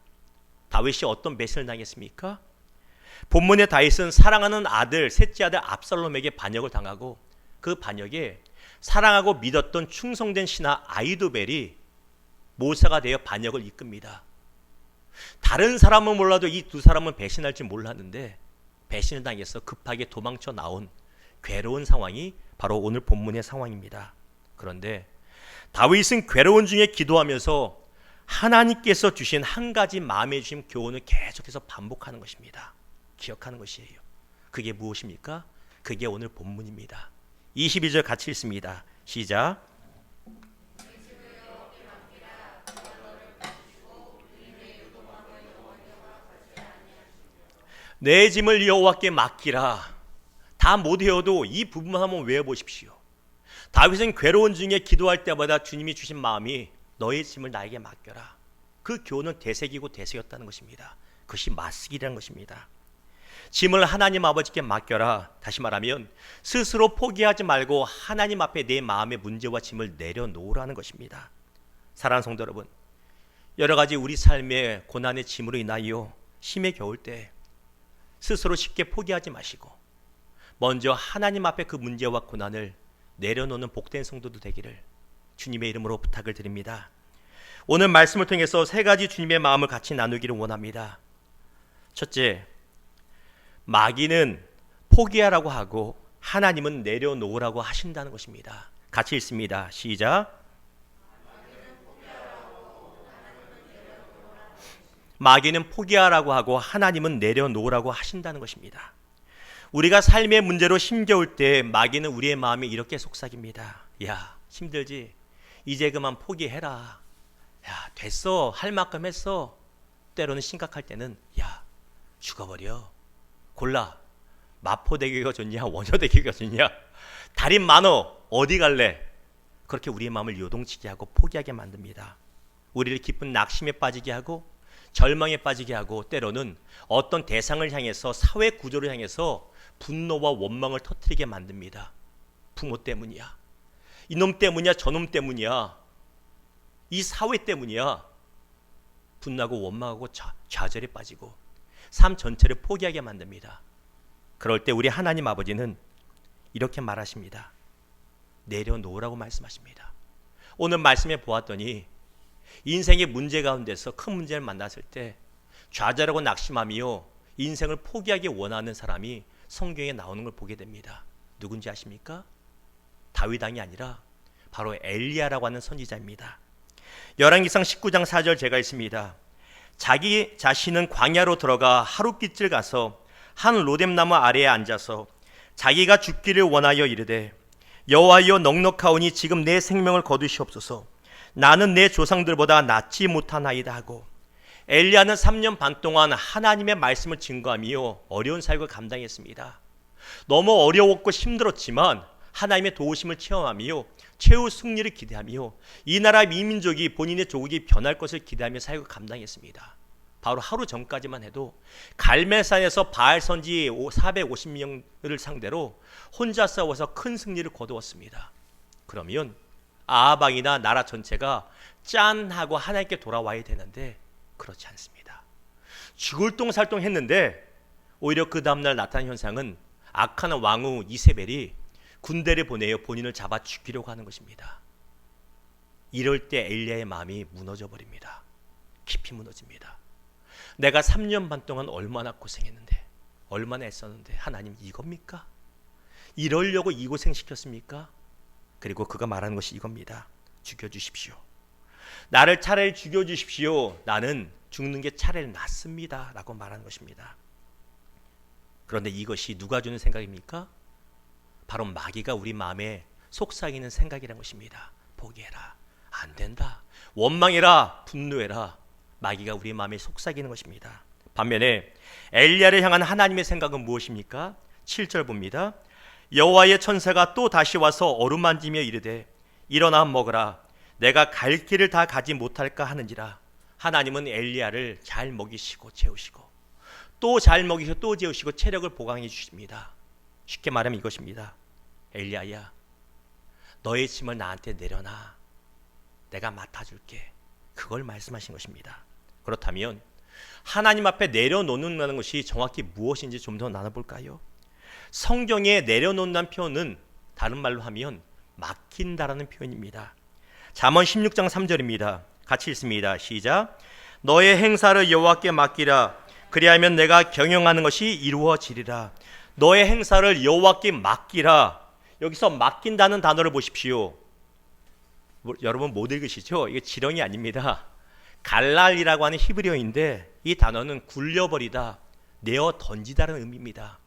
다윗이 어떤 배신을 당했습니까? 본문의 다윗은 사랑하는 아들, 셋째 아들 압살롬에게 반역을 당하고 그 반역에 사랑하고 믿었던 충성된 신하 아히도벨이 모사가 되어 반역을 이끕니다. 다른 사람은 몰라도 이 두 사람은 배신할 줄 몰랐는데 배신을 당해서 급하게 도망쳐 나온 괴로운 상황이 바로 오늘 본문의 상황입니다. 그런데 다윗은 괴로운 중에 기도하면서 하나님께서 주신 한 가지 마음에 주신 교훈을 계속해서 반복하는 것입니다. 기억하는 것이에요. 그게 무엇입니까? 그게 오늘 본문입니다. 22절 같이 읽습니다. 시작. 내 짐을 여호와께 맡기라. 다 못 외워도 이 부분만 한번 외워보십시오. 다윗은 괴로운 중에 기도할 때마다 주님이 주신 마음이 너의 짐을 나에게 맡겨라. 그 교훈은 되새기고 되새겼다는 것입니다. 그것이 마스기라는 것입니다. 짐을 하나님 아버지께 맡겨라. 다시 말하면 스스로 포기하지 말고 하나님 앞에 내 마음의 문제와 짐을 내려놓으라는 것입니다. 사랑하는 성도 여러분, 여러 가지 우리 삶의 고난의 짐으로 인하여 힘에 겨울 때 스스로 쉽게 포기하지 마시고 먼저 하나님 앞에 그 문제와 고난을 내려놓는 복된 성도도 되기를 주님의 이름으로 부탁을 드립니다. 오늘 말씀을 통해서 세 가지 주님의 마음을 같이 나누기를 원합니다. 첫째, 마귀는 포기하라고 하고 하나님은 내려놓으라고 하신다는 것입니다. 같이 읽습니다. 시작. 마귀는 포기하라고 하고 하나님은 내려놓으라고 하신다는 것입니다. 우리가 삶의 문제로 힘겨울 때 마귀는 우리의 마음에 이렇게 속삭입니다. 야, 힘들지? 이제 그만 포기해라. 야, 됐어. 할 만큼 했어. 때로는 심각할 때는 야, 죽어버려. 골라. 마포대교가 좋냐 원효대교가 좋냐, 달인 많어, 어디 갈래? 그렇게 우리의 마음을 요동치게 하고 포기하게 만듭니다. 우리를 깊은 낙심에 빠지게 하고 절망에 빠지게 하고 때로는 어떤 대상을 향해서, 사회 구조를 향해서 분노와 원망을 터뜨리게 만듭니다. 부모 때문이야, 이놈 때문이야, 저놈 때문이야, 이 사회 때문이야. 분노하고 원망하고 좌절에 빠지고 삶 전체를 포기하게 만듭니다. 그럴 때 우리 하나님 아버지는 이렇게 말하십니다. 내려놓으라고 말씀하십니다. 오늘 말씀에 보았더니 인생의 문제 가운데서 큰 문제를 만났을 때 좌절하고 낙심하며 인생을 포기하기 원하는 사람이 성경에 나오는 걸 보게 됩니다. 누군지 아십니까? 다윗 왕이 아니라 바로 엘리야라고 하는 선지자입니다. 열왕기상 19장 4절 제가 읽습니다. 자기 자신은 광야로 들어가 하룻길을 가서 한 로뎀나무 아래에 앉아서 자기가 죽기를 원하여 이르되 여호와여, 넉넉하오니 지금 내 생명을 거두시옵소서. 나는 내 조상들보다 낫지 못하나이다 하고, 엘리야는 3년 반 동안 하나님의 말씀을 증거하며 어려운 사역을 감당했습니다. 너무 어려웠고 힘들었지만 하나님의 도우심을 체험하며 최후 승리를 기대하며 이 나라 이민족이, 본인의 조국이 변할 것을 기대하며 사역을 감당했습니다. 바로 하루 전까지만 해도 갈멜산에서 바알 선지 450명을 상대로 혼자 싸워서 큰 승리를 거두었습니다. 그러면 아합왕이나 나라 전체가 짠 하고 하나님께 돌아와야 되는데 그렇지 않습니다. 죽을 똥살똥 했는데 오히려 그 다음날 나타난 현상은 악한 왕후 이세벨이 군대를 보내어 본인을 잡아 죽이려고 하는 것입니다. 이럴 때 엘리야의 마음이 무너져 버립니다. 깊이 무너집니다. 내가 3년 반 동안 얼마나 고생했는데, 얼마나 애썼는데 하나님 이겁니까? 이러려고 이 고생시켰습니까? 그리고 그가 말하는 것이 이겁니다. 죽여주십시오. 나를 차라리 죽여주십시오. 나는 죽는 게 차라리 낫습니다. 라고 말하는 것입니다. 그런데 이것이 누가 주는 생각입니까? 바로 마귀가 우리 마음에 속삭이는 생각이라는 것입니다. 포기해라, 안 된다, 원망해라, 분노해라. 마귀가 우리 마음에 속삭이는 것입니다. 반면에 엘리야를 향한 하나님의 생각은 무엇입니까? 7절 봅니다. 여호와의 천사가 또 다시 와서 어루만지며 이르되 일어나 먹으라. 내가 갈 길을 다 가지 못할까 하는지라. 하나님은 엘리야를 잘 먹이시고 채우시고 또 잘 먹이시고 또 재우시고 체력을 보강해 주십니다. 쉽게 말하면 이것입니다. 엘리야야, 너의 짐을 나한테 내려놔. 내가 맡아줄게. 그걸 말씀하신 것입니다. 그렇다면 하나님 앞에 내려놓는다는 것이 정확히 무엇인지 좀 더 나눠볼까요? 성경에 내려놓는다는 표현은 다른 말로 하면 맡긴다라는 표현입니다. 잠언 16장 3절입니다. 같이 읽습니다. 시작. 너의 행사를 여호와께 맡기라. 그리하면 내가 경영하는 것이 이루어지리라. 너의 행사를 여호와께 맡기라. 여기서 맡긴다는 단어를 보십시오. 여러분 못 읽으시죠? 이게 지렁이 아닙니다. 갈랄이라고 하는 히브리어인데 이 단어는 굴려버리다, 내어 던지다라는 의미입니다.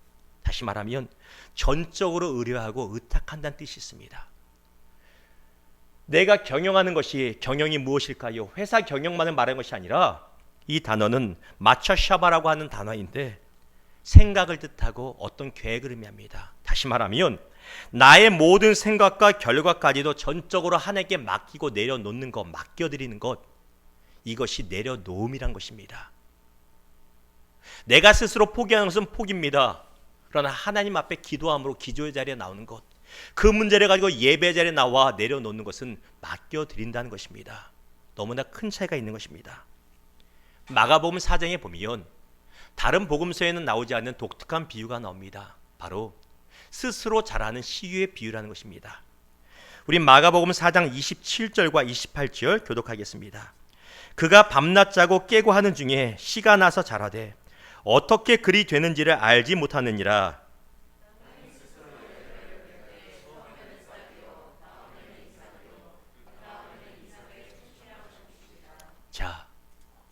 다시 말하면 전적으로 의뢰하고 의탁한다는 뜻이 있습니다. 내가 경영하는 것이, 경영이 무엇일까요? 회사 경영만을 말하는 것이 아니라 이 단어는 마차샤바라고 하는 단어인데 생각을 뜻하고 어떤 계획을 의미합니다. 다시 말하면 나의 모든 생각과 결과까지도 전적으로 하나님께 맡기고 내려놓는 것, 맡겨드리는 것, 이것이 내려놓음이란 것입니다. 내가 스스로 포기하는 것은 포기입니다. 그러나 하나님 앞에 기도함으로 기도의 자리에 나오는 것, 그 문제를 가지고 예배 자리에 나와 내려놓는 것은 맡겨드린다는 것입니다. 너무나 큰 차이가 있는 것입니다. 마가복음 4장에 보면 다른 복음서에는 나오지 않는 독특한 비유가 나옵니다. 바로 스스로 잘하는 시유의 비유라는 것입니다. 우리 마가복음 4장 27절과 28절 교독하겠습니다. 그가 밤낮 자고 깨고 하는 중에 씨가 나서 자라되 어떻게 그리 되는지를 알지 못하느니라. 자,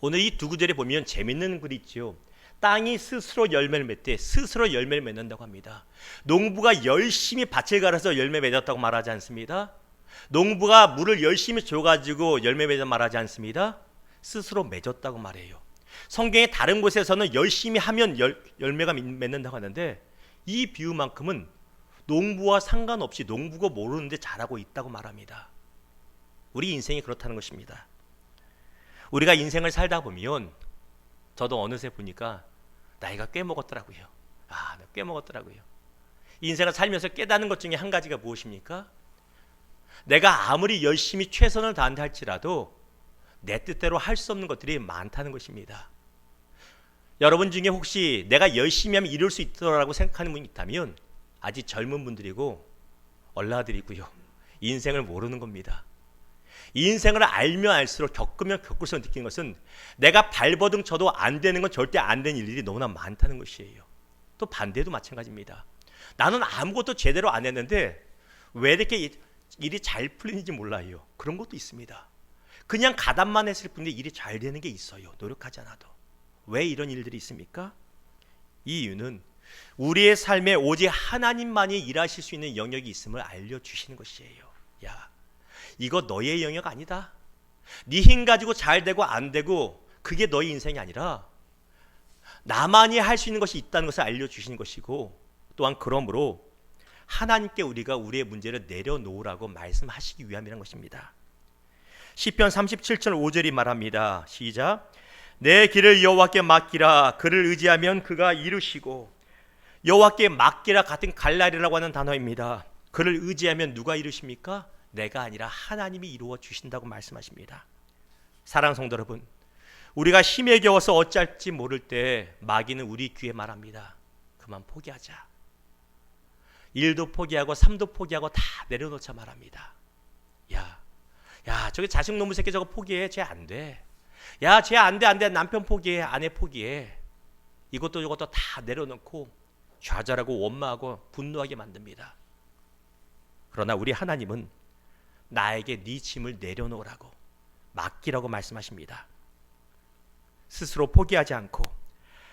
오늘 이 두 구절에 보면 재밌는 글이 있죠. 땅이 스스로 열매를 맺되 스스로 열매를 맺는다고 합니다. 농부가 열심히 밭을 갈아서 열매 맺었다고 말하지 않습니다. 농부가 물을 열심히 줘가지고 열매 맺어 말하지 않습니다. 스스로 맺었다고 말해요. 성경의 다른 곳에서는 열심히 하면 열매가 맺는다고 하는데 이 비유만큼은 농부와 상관없이 농부가 모르는데 잘하고 있다고 말합니다. 우리 인생이 그렇다는 것입니다. 우리가 인생을 살다 보면 저도 어느새 보니까 나이가 꽤 먹었더라고요. 꽤 먹었더라고요. 인생을 살면서 깨닫는 것 중에 한 가지가 무엇입니까? 내가 아무리 열심히 최선을 다한다 할지라도 내 뜻대로 할 수 없는 것들이 많다는 것입니다. 여러분 중에 혹시 내가 열심히 하면 이룰 수 있더라고 생각하는 분이 있다면 아직 젊은 분들이고 얼라들이고요. 인생을 모르는 겁니다. 인생을 알면 알수록 겪으면 겪을수록 느끼는 것은 내가 발버둥 쳐도 안 되는 건 절대 안 되는 일들이 너무나 많다는 것이에요. 또 반대도 마찬가지입니다. 나는 아무것도 제대로 안 했는데 왜 이렇게 일이 잘 풀리는지 몰라요. 그런 것도 있습니다. 그냥 가담만 했을 뿐인데 일이 잘 되는 게 있어요. 노력하지 않아도. 왜 이런 일들이 있습니까? 이 이유는 우리의 삶에 오직 하나님만이 일하실 수 있는 영역이 있음을 알려주시는 것이에요. 야, 이거 너의 영역 아니다. 네 힘 가지고 잘 되고 안 되고 그게 너의 인생이 아니라 나만이 할 수 있는 것이 있다는 것을 알려주시는 것이고, 또한 그러므로 하나님께 우리가 우리의 문제를 내려놓으라고 말씀하시기 위함이라는 것입니다. 시편 37절 5절이 말합니다. 시작. 내 길을 여호와께 맡기라. 그를 의지하면 그가 이루시고. 여호와께 맡기라 같은 갈날이라고 하는 단어입니다. 그를 의지하면 누가 이루십니까? 내가 아니라 하나님이 이루어 주신다고 말씀하십니다. 사랑하는 성도 여러분, 우리가 힘에 겨워서 어찌할지 모를 때 마귀는 우리 귀에 말합니다. 그만 포기하자. 1도 포기하고 3도 포기하고 다 내려놓자 말합니다. 야, 저기 자식 놈의 새끼 저거 포기해. 쟤 안 돼. 야, 쟤 안 돼. 남편 포기해. 아내 포기해. 이것도 저것도 다 내려놓고 좌절하고 원망하고 분노하게 만듭니다. 그러나 우리 하나님은 나에게 네 짐을 내려놓으라고, 맡기라고 말씀하십니다. 스스로 포기하지 않고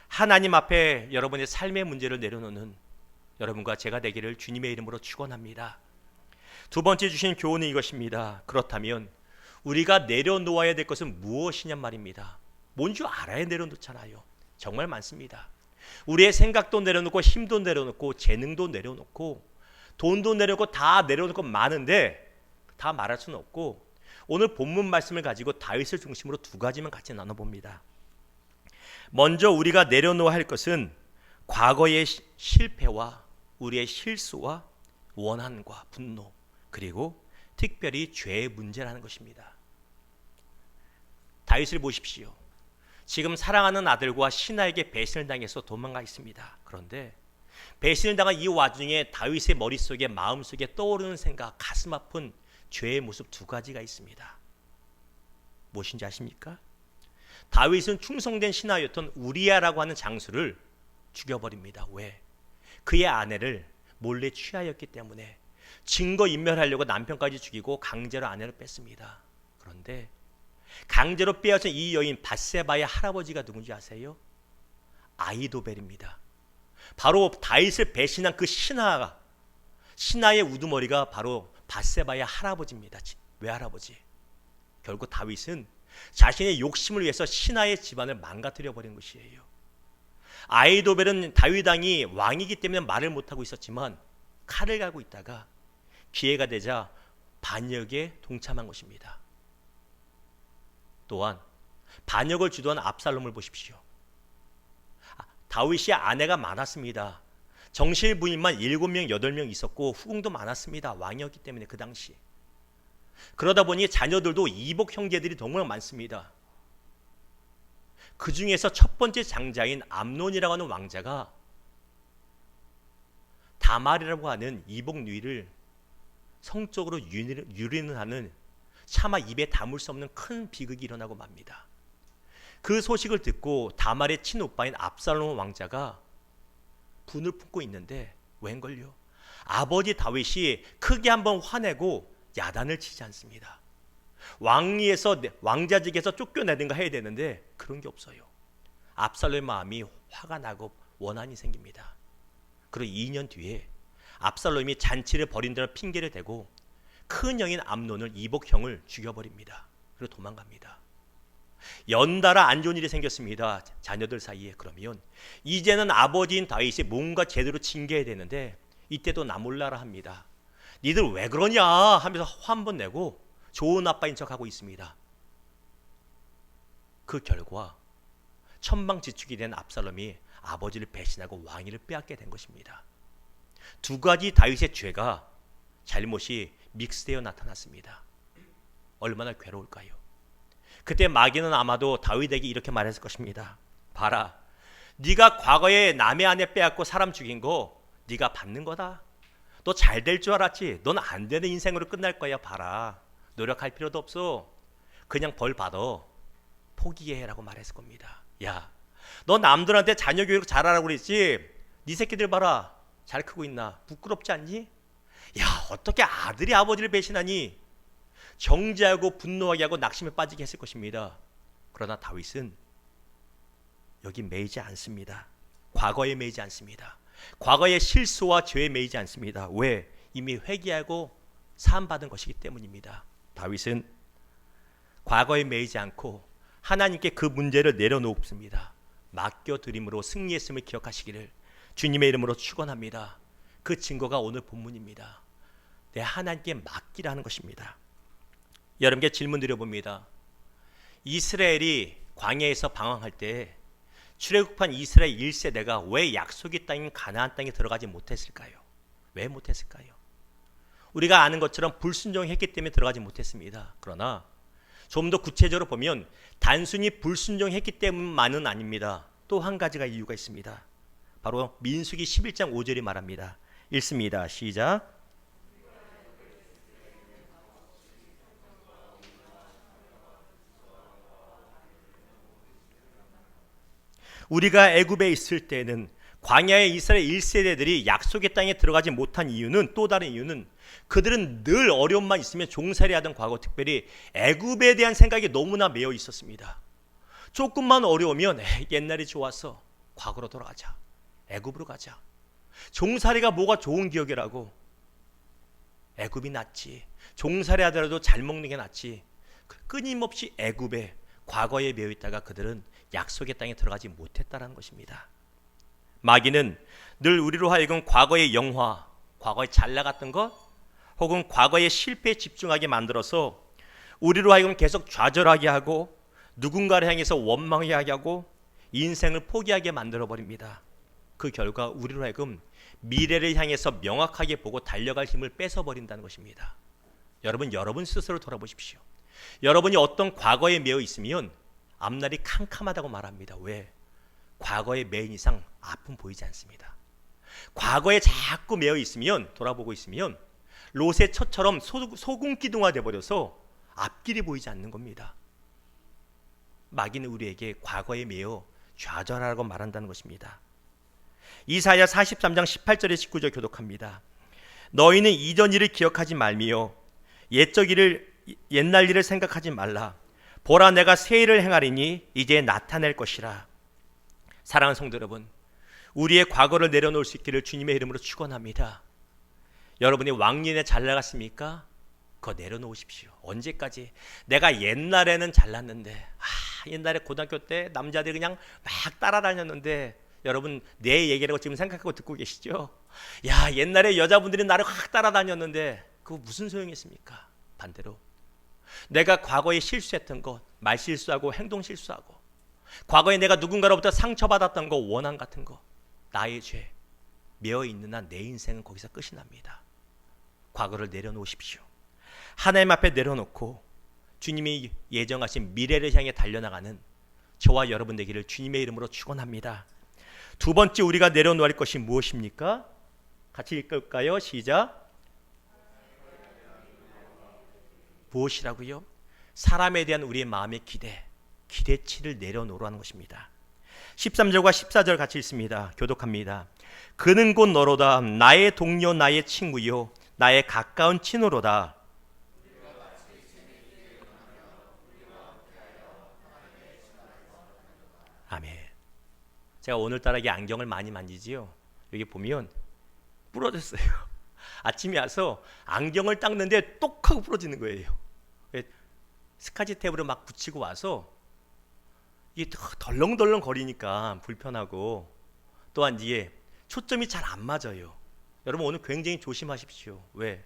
하나님 앞에 여러분의 삶의 문제를 내려놓는 여러분과 제가 되기를 주님의 이름으로 축원합니다. 두 번째 주신 교훈은 이것입니다. 그렇다면 우리가 내려놓아야 될 것은 무엇이냔 말입니다. 뭔 줄 알아야 내려놓잖아요. 정말 많습니다. 우리의 생각도 내려놓고 힘도 내려놓고 재능도 내려놓고 돈도 내려놓고 다 내려놓고 많은데 다 말할 수는 없고, 오늘 본문 말씀을 가지고 다윗을 중심으로 두 가지만 같이 나눠봅니다. 먼저 우리가 내려놓아야 할 것은 과거의 실패와 우리의 실수와 원한과 분노, 그리고 특별히 죄의 문제라는 것입니다. 다윗을 보십시오. 지금 사랑하는 아들과 신하에게 배신을 당해서 도망가 있습니다. 그런데 배신을 당한 이 와중에 다윗의 머릿속에 마음속에 떠오르는 생각, 가슴 아픈 죄의 모습 두 가지가 있습니다. 무엇인지 아십니까? 다윗은 충성된 신하였던 우리야라고 하는 장수를 죽여버립니다. 왜? 그의 아내를 몰래 취하였기 때문에 증거 인멸하려고 남편까지 죽이고 강제로 아내를 뺐습니다. 그런데 강제로 빼앗은 이 여인 밧세바의 할아버지가 누군지 아세요? 아히도벨입니다. 바로 다윗을 배신한 그 신하의 우두머리가 바로 밧세바의 할아버지입니다. 외할아버지. 결국 다윗은 자신의 욕심을 위해서 신하의 집안을 망가뜨려 버린 것이에요. 아히도벨은 다윗 왕이 왕이기 때문에 말을 못하고 있었지만 칼을 갈고 있다가 기회가 되자 반역에 동참한 것입니다. 또한 반역을 주도한 압살롬을 보십시오. 다윗이 아내가 많았습니다. 정실 부인만 7명, 8명 있었고 후궁도 많았습니다. 왕이었기 때문에 그 당시. 그러다 보니 자녀들도 이복 형제들이 정말 많습니다. 그 중에서 첫 번째 장자인 암논이라고 하는 왕자가 다말이라고 하는 이복 누이를 성적으로 유린을 하는 차마 입에 담을 수 없는 큰 비극이 일어나고 맙니다. 그 소식을 듣고 다말의 친오빠인 압살롬 왕자가 분을 품고 있는데 웬걸요? 아버지 다윗이 크게 한번 화내고 야단을 치지 않습니다. 왕위에서 왕자직에서 쫓겨내든가 해야 되는데 그런 게 없어요. 압살롬의 마음이 화가 나고 원한이 생깁니다. 그리고 2년 뒤에 압살롬이 잔치를 벌인다는 핑계를 대고 큰 형인 암논을 이복형을 죽여버립니다. 그리고 도망갑니다. 연달아 안 좋은 일이 생겼습니다. 자녀들 사이에. 그러면 이제는 아버지인 다윗이 뭔가 제대로 징계해야 되는데 이때도 나 몰라라 합니다. 니들 왜 그러냐 하면서 화 한 번 내고 좋은 아빠인 척하고 있습니다. 그 결과 천방지축이 된 압살롬이 아버지를 배신하고 왕위를 빼앗게 된 것입니다. 두 가지 다윗의 죄가 잘못이 믹스되어 나타났습니다. 얼마나 괴로울까요? 그때 마귀는 아마도 다윗에게 이렇게 말했을 것입니다. 봐라, 네가 과거에 남의 아내 빼앗고 사람 죽인 거 네가 받는 거다. 너 잘 될 줄 알았지? 넌 안 되는 인생으로 끝날 거야. 봐라, 노력할 필요도 없어. 그냥 벌 받아. 포기해 라고 말했을 겁니다. 야, 너 남들한테 자녀 교육 잘하라고 그랬지? 네 새끼들 봐라, 잘 크고 있나? 부끄럽지 않니? 야, 어떻게 아들이 아버지를 배신하니? 정죄하고 분노하게 하고 낙심에 빠지게 했을 것입니다. 그러나 다윗은 여기 매이지 않습니다. 과거에 매이지 않습니다. 과거의 실수와 죄에 매이지 않습니다. 왜? 이미 회개하고 사함받은 것이기 때문입니다. 다윗은 과거에 매이지 않고 하나님께 그 문제를 내려놓습니다. 맡겨드림으로 승리했음을 기억하시기를 주님의 이름으로 축원합니다. 그 증거가 오늘 본문입니다. 내 하나님께 맡기라는 것입니다. 여러분께 질문 드려봅니다. 이스라엘이 광야에서 방황할 때 출애굽한 이스라엘 1세대가 왜 약속의 땅인 가나안 땅에 들어가지 못했을까요? 왜 못했을까요? 우리가 아는 것처럼 불순종했기 때문에 들어가지 못했습니다. 그러나 좀 더 구체적으로 보면 단순히 불순종했기 때문만은 아닙니다. 또 한 가지가 이유가 있습니다. 바로 민수기 11장 5절이 말합니다. 읽습니다. 시작. 우리가 애굽에 있을 때는 광야의 이스라엘 1세대들이 약속의 땅에 들어가지 못한 이유는, 또 다른 이유는 그들은 늘 어려움만 있으면 종살이 하던 과거, 특별히 애굽에 대한 생각이 너무나 매여 있었습니다. 조금만 어려우면 옛날이 좋았어, 과거로 돌아가자, 애굽으로 가자. 종살이가 뭐가 좋은 기억이라고. 애굽이 낫지, 종살이 하더라도 잘 먹는 게 낫지. 끊임없이 애굽에, 과거에 매여 있다가 그들은 약속의 땅에 들어가지 못했다는 것입니다. 마귀는 늘 우리로 하여금 과거의 영화, 과거에 잘 나갔던 것, 혹은 과거의 실패에 집중하게 만들어서 우리로 하여금 계속 좌절하게 하고 누군가를 향해서 원망하게 하고 인생을 포기하게 만들어버립니다. 그 결과 우리로 하여금 미래를 향해서 명확하게 보고 달려갈 힘을 뺏어버린다는 것입니다. 여러분 스스로 돌아보십시오. 여러분이 어떤 과거에 매여 있으면 앞날이 캄캄하다고 말합니다. 왜? 과거에 매인 이상 앞은 보이지 않습니다. 과거에 자꾸 매여 있으면, 돌아보고 있으면 롯의 처처럼 소금기둥화 되어버려서 앞길이 보이지 않는 겁니다. 마귀는 우리에게 과거에 매여 좌절하라고 말한다는 것입니다. 이사야 43장 18절에 19절 교독합니다. 너희는 이전 일을 기억하지 말며 옛날 일을 생각하지 말라. 보라, 내가 새 일을 행하리니 이제 나타낼 것이라. 사랑하는 성도 여러분, 우리의 과거를 내려놓을 수 있기를 주님의 이름으로 축원합니다. 여러분이 왕년에 잘 나갔습니까? 그거 내려놓으십시오. 언제까지? 내가 옛날에는 잘났는데, 옛날에 고등학교 때 남자들이 그냥 막 따라다녔는데, 여러분 내 얘기라고 지금 생각하고 듣고 계시죠? 야, 옛날에 여자분들이 나를 확 따라다녔는데 그거 무슨 소용이 있습니까? 반대로 내가 과거에 실수했던 것, 말 실수하고 행동 실수하고, 과거에 내가 누군가로부터 상처받았던 거, 원한 같은 거, 나의 죄 매어 있는 한 내 인생은 거기서 끝이 납니다. 과거를 내려놓으십시오. 하나님 앞에 내려놓고 주님이 예정하신 미래를 향해 달려나가는 저와 여러분 되기를 주님의 이름으로 축원합니다. 두 번째 우리가 내려놓을 것이 무엇입니까? 같이 읽을까요? 시작. 무엇이라고요? 사람에 대한 우리의 마음의 기대, 기대치를 내려놓으라는 것입니다. 13절과 14절 같이 읽습니다. 교독합니다. 그는 곧 너로다. 나의 동료 나의 친구요 나의 가까운 친구로다. 아멘. 제가 오늘따라 이 안경을 많이 만지지요. 여기 보면 부러졌어요. 아침에 와서 안경을 닦는데 똑 하고 부러지는 거예요. 스카치 탭으로 막 붙이고 와서 이게 덜렁덜렁 거리니까 불편하고, 또한 이게 초점이 잘 안 맞아요. 여러분 오늘 굉장히 조심하십시오. 왜?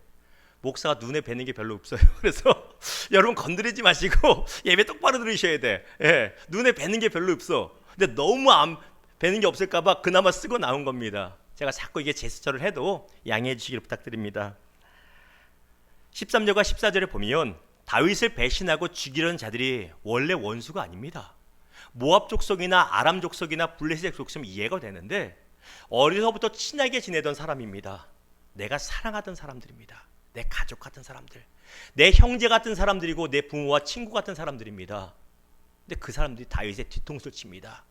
목사가 눈에 뵈는 게 별로 없어요. 그래서 여러분 건드리지 마시고 예배 똑바로 들으셔야 돼. 예, 눈에 뵈는 게 별로 없어. 근데 너무 안 뵈는 게 없을까 봐 그나마 쓰고 나온 겁니다. 제가 자꾸 이게 제스처를 해도 양해해 주시기를 부탁드립니다. 13절과 14절에 보면 다윗을 배신하고 죽이려는 자들이 원래 원수가 아닙니다. 모압 족속이나 아람 족속이나 블레셋 족속이면 이해가 되는데 어려서부터 친하게 지내던 사람입니다. 내가 사랑하던 사람들입니다. 내 가족 같은 사람들, 내 형제 같은 사람들이고 내 부모와 친구 같은 사람들입니다. 근데 그 사람들이 다윗의 뒤통수를 칩니다.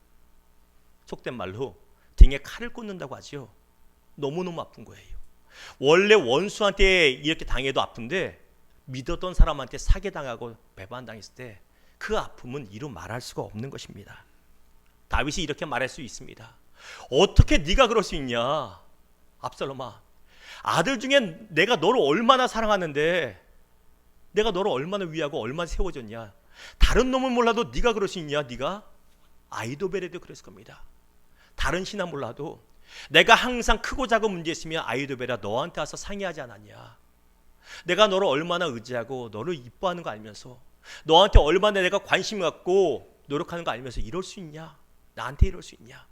속된 말로 등에 칼을 꽂는다고 하죠. 너무너무 아픈 거예요. 원래 원수한테 이렇게 당해도 아픈데 믿었던 사람한테 사기당하고 배반당했을 때 그 아픔은 이루 말할 수가 없는 것입니다. 다윗이 이렇게 말할 수 있습니다. 어떻게 네가 그럴 수 있냐? 압살롬아, 아들 중에 내가 너를 얼마나 사랑하는데, 내가 너를 얼마나 위하고 얼마나 세워줬냐? 다른 놈은 몰라도 네가 그럴 수 있냐? 네가 아이도벨에도 그랬을 겁니다. 다른 신하 몰라도 내가 항상 크고 작은 문제 있으면 아이도벨아 너한테 와서 상의하지 않았냐? 내가 너를 얼마나 의지하고 너를 이뻐하는 거 알면서, 너한테 얼마나 내가 관심 갖고 노력하는 거 알면서 이럴 수 있냐? 나한테 이럴 수 있냐?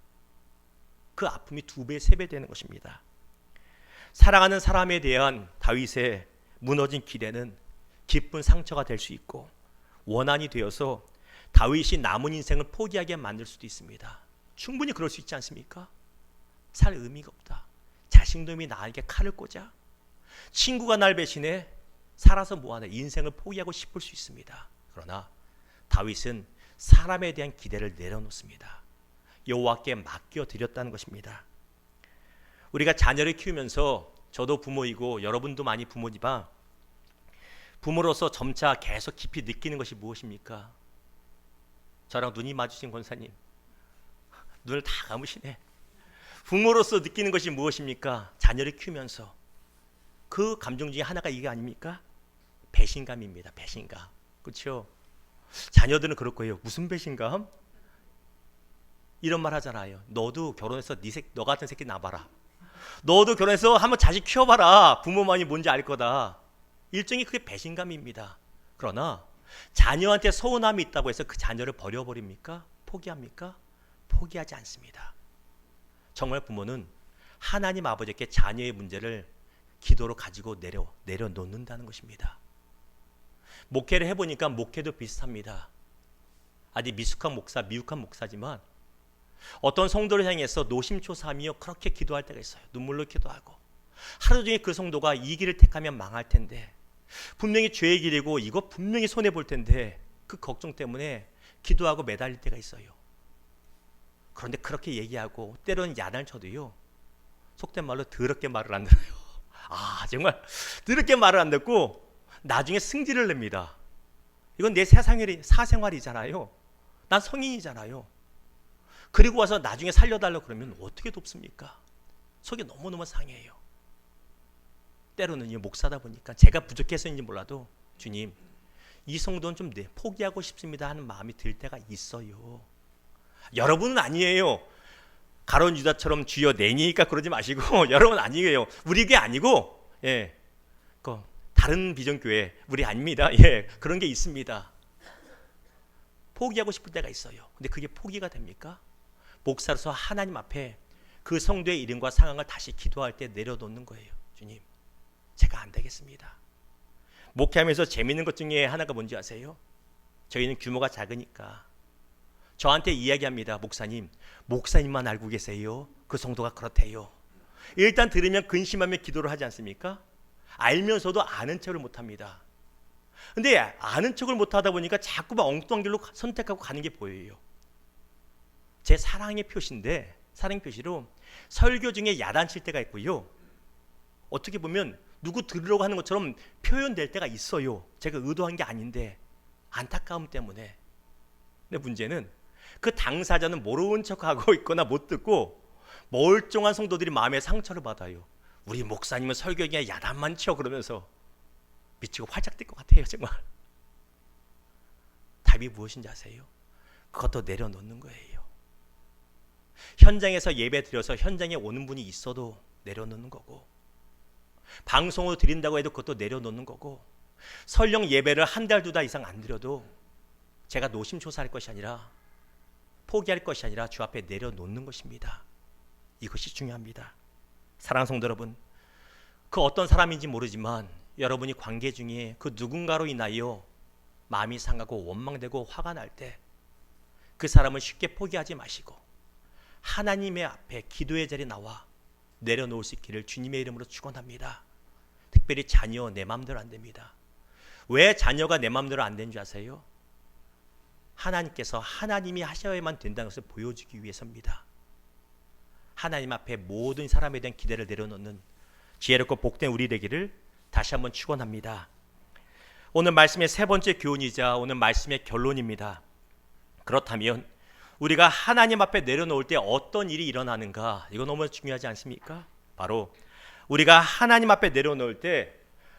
그 아픔이 2배, 3배 되는 것입니다. 사랑하는 사람에 대한 다윗의 무너진 기대는 깊은 상처가 될 수 있고 원한이 되어서 다윗이 남은 인생을 포기하게 만들 수도 있습니다. 충분히 그럴 수 있지 않습니까? 살 의미가 없다. 자식놈이 나에게 칼을 꽂아? 친구가 날 배신해? 살아서 뭐하나? 인생을 포기하고 싶을 수 있습니다. 그러나 다윗은 사람에 대한 기대를 내려놓습니다. 여호와께 맡겨드렸다는 것입니다. 우리가 자녀를 키우면서, 저도 부모이고 여러분도 많이 부모지만, 부모로서 점차 계속 깊이 느끼는 것이 무엇입니까? 저랑 눈이 마주친 권사님, 눈을 다 감으시네. 부모로서 느끼는 것이 무엇입니까? 자녀를 키우면서 그 감정 중에 하나가 이게 아닙니까? 배신감입니다. 배신감. 그렇죠? 자녀들은 그럴 거예요. 무슨 배신감? 이런 말 하잖아요. 너도 결혼해서 너 같은 새끼 낳아봐라. 너도 결혼해서 한번 자식 키워봐라. 부모만이 뭔지 알 거다. 일종의 그게 배신감입니다. 그러나 자녀한테 서운함이 있다고 해서 그 자녀를 버려버립니까? 포기합니까? 포기하지 않습니다. 정말 부모는 하나님 아버지께 자녀의 문제를 기도로 가지고 내려놓는다는 것입니다. 목회를 해보니까 목회도 비슷합니다. 아직 미숙한 목사지만 어떤 성도를 향해서 노심초사하며 그렇게 기도할 때가 있어요. 눈물로 기도하고 하루 종일 그 성도가 이 길을 택하면 망할 텐데, 분명히 죄의 길이고 이거 분명히 손해볼 텐데, 그 걱정 때문에 기도하고 매달릴 때가 있어요. 그런데 그렇게 얘기하고 때로는 야단을 쳐도요, 속된 말로 더럽게 말을 안 들어요. 정말 더럽게 말을 안 듣고 나중에 승질을 냅니다. 이건 내 사생활이잖아요. 난 성인이잖아요. 그리고 와서 나중에 살려달라고 그러면 어떻게 돕습니까? 속이 너무너무 상해요. 때로는 목사다 보니까 제가 부족해서인지 몰라도, 주님, 이 성도는 좀 포기하고 싶습니다 하는 마음이 들 때가 있어요. 여러분은 아니에요. 가룟 유다처럼 주여 내니까 그러지 마시고, 여러분 아니에요. 우리 게 아니고, 다른 비전교회 우리 아닙니다. 그런 게 있습니다. 포기하고 싶을 때가 있어요. 근데 그게 포기가 됩니까? 목사로서 하나님 앞에 그 성도의 이름과 상황을 다시 기도할 때 내려놓는 거예요. 주님, 제가 안 되겠습니다. 목회하면서 재밌는 것 중에 하나가 뭔지 아세요? 저희는 규모가 작으니까 저한테 이야기합니다. 목사님만 알고 계세요? 그 성도가 그렇대요. 일단 들으면 근심하며 기도를 하지 않습니까? 알면서도 아는 척을 못합니다. 근데 아는 척을 못하다 보니까 자꾸만 엉뚱한 길로 선택하고 가는 게 보여요. 제 사랑의 표시인데, 사랑 표시로 설교 중에 야단칠 때가 있고요, 어떻게 보면 누구 들으려고 하는 것처럼 표현될 때가 있어요. 제가 의도한 게 아닌데 안타까움 때문에. 근데 문제는 그 당사자는 모르는 척하고 있거나 못 듣고 멀쩡한 성도들이 마음에 상처를 받아요. 우리 목사님은 설교 중에 야단만 쳐 그러면서 미치고 활짝 뛸 것 같아요. 정말. 답이 무엇인지 아세요? 그것도 내려놓는 거예요. 현장에서 예배 드려서 현장에 오는 분이 있어도 내려놓는 거고, 방송으로 드린다고 해도 그것도 내려놓는 거고, 설령 예배를 한 달, 두 달 이상 안 드려도 제가 노심초사할 것이 아니라, 포기할 것이 아니라 주 앞에 내려놓는 것입니다. 이것이 중요합니다. 사랑하는 성도 여러분, 그 어떤 사람인지 모르지만 여러분이 관계 중에 그 누군가로 인하여 마음이 상하고 원망되고 화가 날 때 그 사람을 쉽게 포기하지 마시고 하나님의 앞에 기도의 자리에 나와 내려놓을 수 있기를 주님의 이름으로 축원합니다. 특별히 자녀 내 마음대로 안 됩니다. 왜 자녀가 내 마음대로 안 되는 줄 아세요? 하나님께서 하나님이 하셔야만 된다는 것을 보여주기 위해서입니다. 하나님 앞에 모든 사람에 대한 기대를 내려놓는 지혜롭고 복된 우리 되기를 다시 한번 축원합니다. 오늘 말씀의 세 번째 교훈이자 오늘 말씀의 결론입니다. 그렇다면 우리가 하나님 앞에 내려놓을 때 어떤 일이 일어나는가, 이거 너무 중요하지 않습니까? 바로 우리가 하나님 앞에 내려놓을 때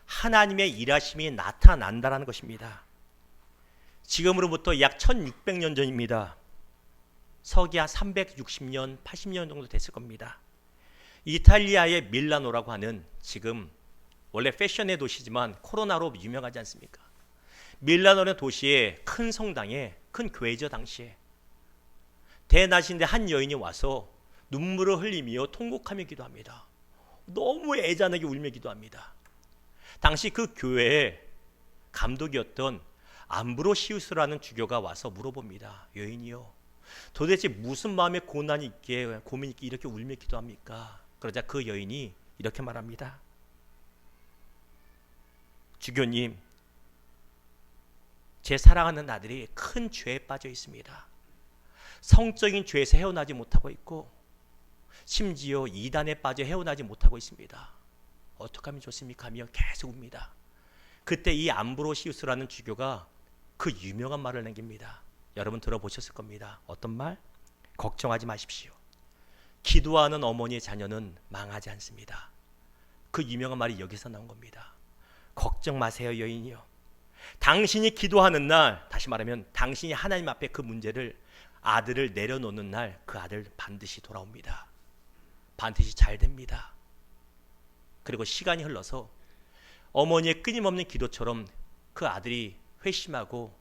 하나님의 일하심이 나타난다는 것입니다. 지금으로부터 약 1600년 전입니다. 서기 한 360년, 80년 정도 됐을 겁니다. 이탈리아의 밀라노라고 하는, 지금 원래 패션의 도시지만 코로나로 유명하지 않습니까? 밀라노라는 도시의 큰 성당에, 큰 교회죠. 당시에 대낮인데 한 여인이 와서 눈물을 흘리며 통곡하며 기도합니다. 너무 애잔하게 울며 기도합니다. 당시 그 교회의 감독이었던 암브로시우스라는 주교가 와서 물어봅니다. 여인이요, 도대체 무슨 마음에 고난이 있게, 고민이 있게 이렇게 울며 기도합니까? 그러자 그 여인이 이렇게 말합니다. 주교님, 제 사랑하는 아들이 큰 죄에 빠져 있습니다. 성적인 죄에서 헤어나지 못하고 있고 심지어 이단에 빠져 헤어나지 못하고 있습니다. 어떻게 하면 좋습니까? 하며 계속 웁니다. 그때 이 암브로시우스라는 주교가 그 유명한 말을 남깁니다. 여러분 들어보셨을 겁니다. 어떤 말? 걱정하지 마십시오. 기도하는 어머니의 자녀는 망하지 않습니다. 그 유명한 말이 여기서 나온 겁니다. 걱정 마세요, 여인이요. 당신이 기도하는 날, 다시 말하면 당신이 하나님 앞에 그 문제를, 아들을 내려놓는 날, 그 아들 반드시 돌아옵니다. 반드시 잘 됩니다. 그리고 시간이 흘러서 어머니의 끊임없는 기도처럼 그 아들이 회심하고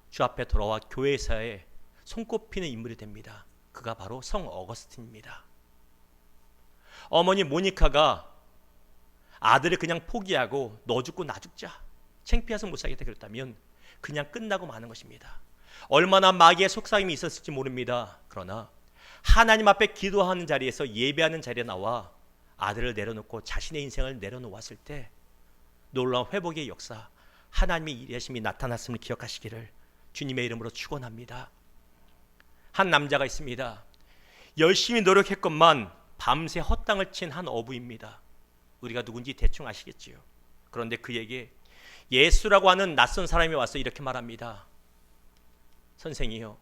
주 앞에 돌아와 교회사에 손꼽히는 인물이 됩니다. 그가 바로 성 어거스틴입니다. 어머니 모니카가 아들을 그냥 포기하고 너 죽고 나 죽자, 창피해서 못 살겠다 그랬다면 그냥 끝나고 마는 것입니다. 얼마나 마귀의 속삭임이 있었을지 모릅니다. 그러나 하나님 앞에 기도하는 자리에서, 예배하는 자리에 나와 아들을 내려놓고 자신의 인생을 내려놓았을 때 놀라운 회복의 역사, 하나님의 일하심이 나타났음을 기억하시기를 주님의 이름으로 축원합니다. 한 남자가 있습니다. 열심히 노력했건만 밤새 헛땅을 친 한 어부입니다. 우리가 누군지 대충 아시겠지요. 그런데 그에게 예수라고 하는 낯선 사람이 와서 이렇게 말합니다. 선생이요,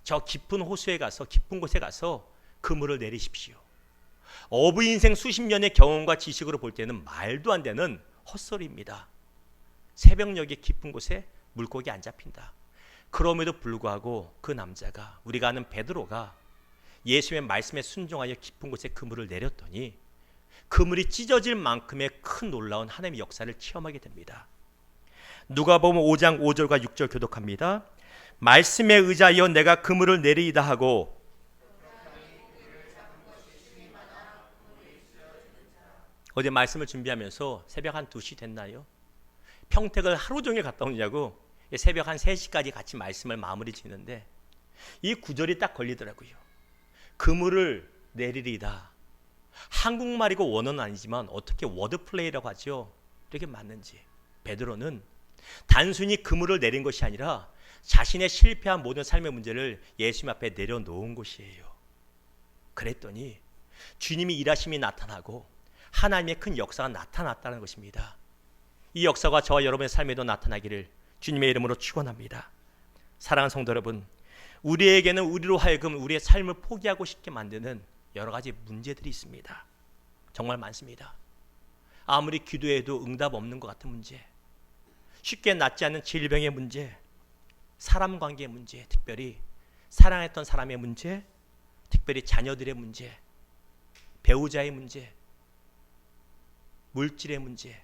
저 깊은 호수에 가서, 깊은 곳에 가서 그물을 내리십시오. 어부 인생 수십 년의 경험과 지식으로 볼 때는 말도 안 되는 헛소리입니다. 새벽녘에 깊은 곳에 물고기 안 잡힌다. 그럼에도 불구하고 그 남자가, 우리가 아는 베드로가 예수의 말씀에 순종하여 깊은 곳에 그물을 내렸더니 그물이 찢어질 만큼의 큰 놀라운 하나님의 역사를 체험하게 됩니다. 누가복음 5장 5절과 6절 교독합니다. 말씀에 의지하여 내가 그물을 내리이다 하고, 어제 말씀을 준비하면서 새벽 한 2시 됐나요? 평택을 하루 종일 갔다 오냐고 새벽 한 3시까지 같이 말씀을 마무리 짓는데 이 구절이 딱 걸리더라고요. 그물을 내리리다. 한국말이고 원어는 아니지만 어떻게 워드플레이라고 하죠? 이렇게 맞는지. 베드로는 단순히 그물을 내린 것이 아니라 자신의 실패한 모든 삶의 문제를 예수님 앞에 내려놓은 것이에요. 그랬더니 주님이 일하심이 나타나고 하나님의 큰 역사가 나타났다는 것입니다. 이 역사가 저와 여러분의 삶에도 나타나기를 주님의 이름으로 축원합니다. 사랑하는 성도 여러분, 우리에게는 우리로 하여금 우리의 삶을 포기하고 싶게 만드는 여러 가지 문제들이 있습니다. 정말 많습니다. 아무리 기도해도 응답 없는 것 같은 문제, 쉽게 낫지 않는 질병의 문제, 사람 관계의 문제, 특별히 사랑했던 사람의 문제, 특별히 자녀들의 문제, 배우자의 문제, 물질의 문제,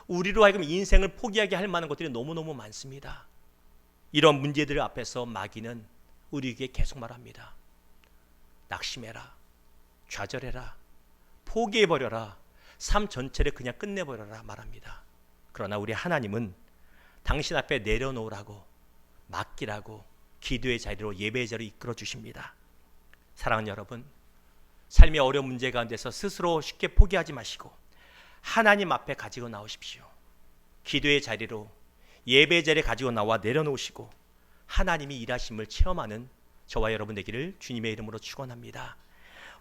우리로 하여금 인생을 포기하게 할 만한 것들이 너무너무 많습니다. 이런 문제들 앞에서 마귀는 우리에게 계속 말합니다. 낙심해라, 좌절해라, 포기해버려라, 삶 전체를 그냥 끝내버려라 말합니다. 그러나 우리 하나님은 당신 앞에 내려놓으라고, 맡기라고 기도의 자리로, 예배의 자리로 이끌어 주십니다. 사랑하는 여러분, 삶의 어려운 문제 가운데서 스스로 쉽게 포기하지 마시고 하나님 앞에 가지고 나오십시오. 기도의 자리로, 예배의 자리에 가지고 나와 내려놓으시고 하나님이 일하심을 체험하는 저와 여러분 되기를 주님의 이름으로 축원합니다.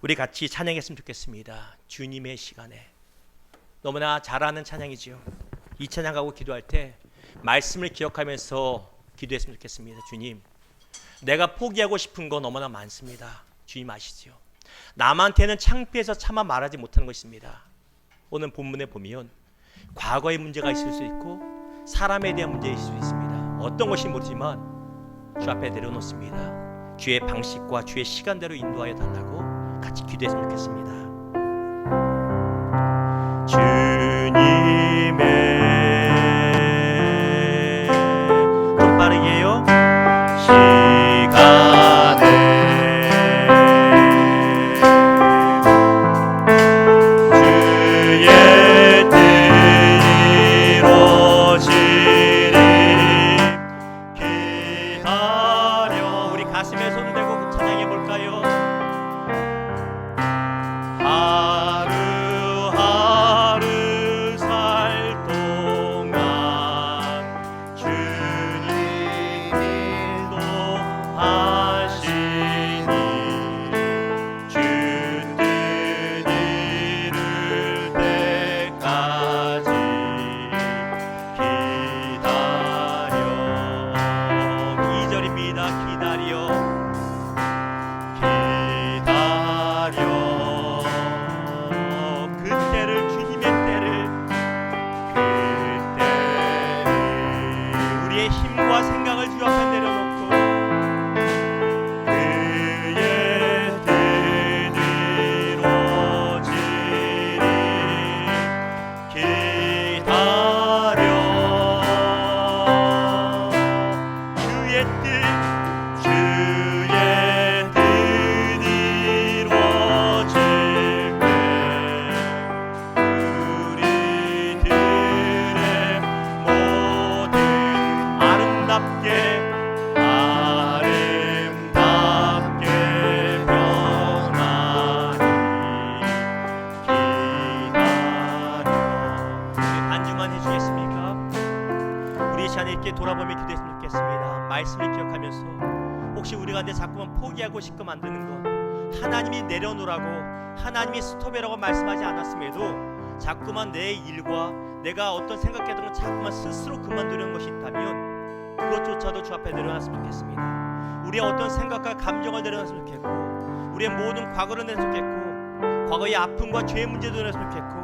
우리 같이 찬양했으면 좋겠습니다. 주님의 시간에. 너무나 잘하는 찬양이지요. 이 찬양하고 기도할 때 말씀을 기억하면서 기도했으면 좋겠습니다. 주님, 내가 포기하고 싶은 거 너무나 많습니다. 주님 아시지요. 남한테는 창피해서 차마 말하지 못하는 것이 있습니다. 오늘 본문에 보면 과거의 문제가 있을 수 있고 사람에 대한 문제일 수 있습니다. 어떤 것이 모르지만 주 앞에 내려놓습니다. 주의 방식과 주의 시간대로 인도하여 달라고 같이 기도했으면 좋겠습니다. 주님의, 좀 빠르게요. 시간에 주의 뜻 이루어지리 기다려. 우리 가슴에 손 대고 찬양해 볼까요? 하루하루 살 동안 주님 인도하시니 주 뜻 이룰 때까지 기다려. 2절입니다. 기다려, 기다려. 그때를, 주님의 때를, 그때를 우리의 힘과 생각을 주 앞에 내려놓고 그의 뜻 이루어지리 기다려. 주의 뜻, 주의 뜻 이루어질 때 우리들의 모든 아름답게 변하니 기다려. 우리 반주만 해주겠습니까? 우리 시간에 이렇게 돌아보며 기도했으면 좋겠습니다. 말씀을 기억하면서 혹시 우리 가운데 자꾸만 포기하고 싶게 만드는 것, 하나님이 내려놓으라고, 하나님이 스톱이라고 말씀하지 않았음에도 자꾸만 내 일과 내가 어떤 생각했던 건 자꾸만 스스로 그만두려는 것이 있다면 그것조차도 주 앞에 내려놨으면 좋겠습니다. 우리의 어떤 생각과 감정을 내려놨으면 좋겠고, 우리의 모든 과거를 내려놨으면 좋겠고, 과거의 아픔과 죄의 문제도 내려놨으면 좋겠고,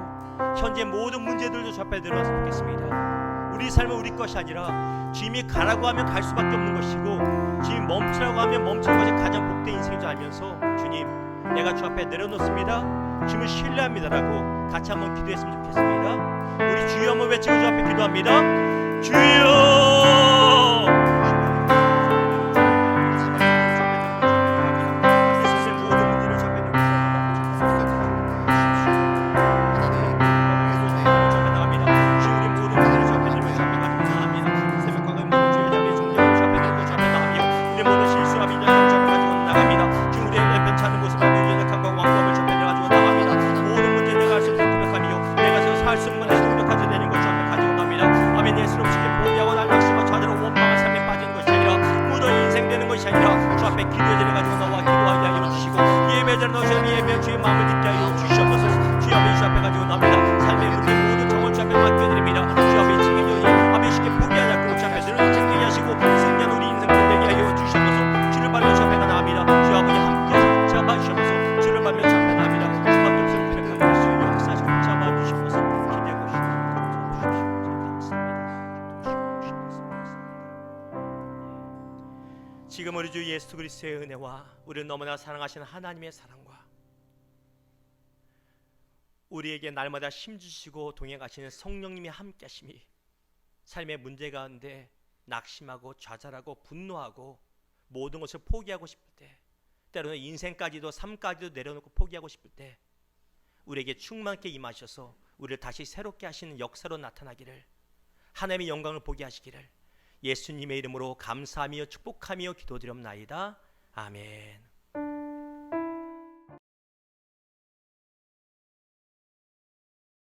현재 모든 문제들도 주 앞에 내려놨으면 좋겠습니다. 우리 삶은 우리 것이 아니라 주님이 가라고 하면 갈 수밖에 없는 것이고, 주님 멈추라고 하면 멈추는 것이 가장 복된 인생인 줄 알면서 주님, 내가 주 앞에 내려놓습니다, 주님을 신뢰합니다라고 같이 한번 기도했으면 좋겠습니다. 우리 주여 한번 외치고 주 앞에 기도합니다. 주여, 예수 우리 주 예수 그리스도의 은혜와 우리를 너무나 사랑하시는 하나님의 사랑과 우리에게 날마다 힘주시고 동행하시는 성령님이 함께 하심이 삶의 문제 가운데 낙심하고 좌절하고 분노하고 모든 것을 포기하고 싶을 때, 때로는 인생까지도 삶까지도 내려놓고 포기하고 싶을 때 우리에게 충만케 임하셔서 우리를 다시 새롭게 하시는 역사로 나타나기를, 하나님의 영광을 보게 하시기를 예수님의 이름으로 감사하며 축복하며 기도드렸나이다. 아멘.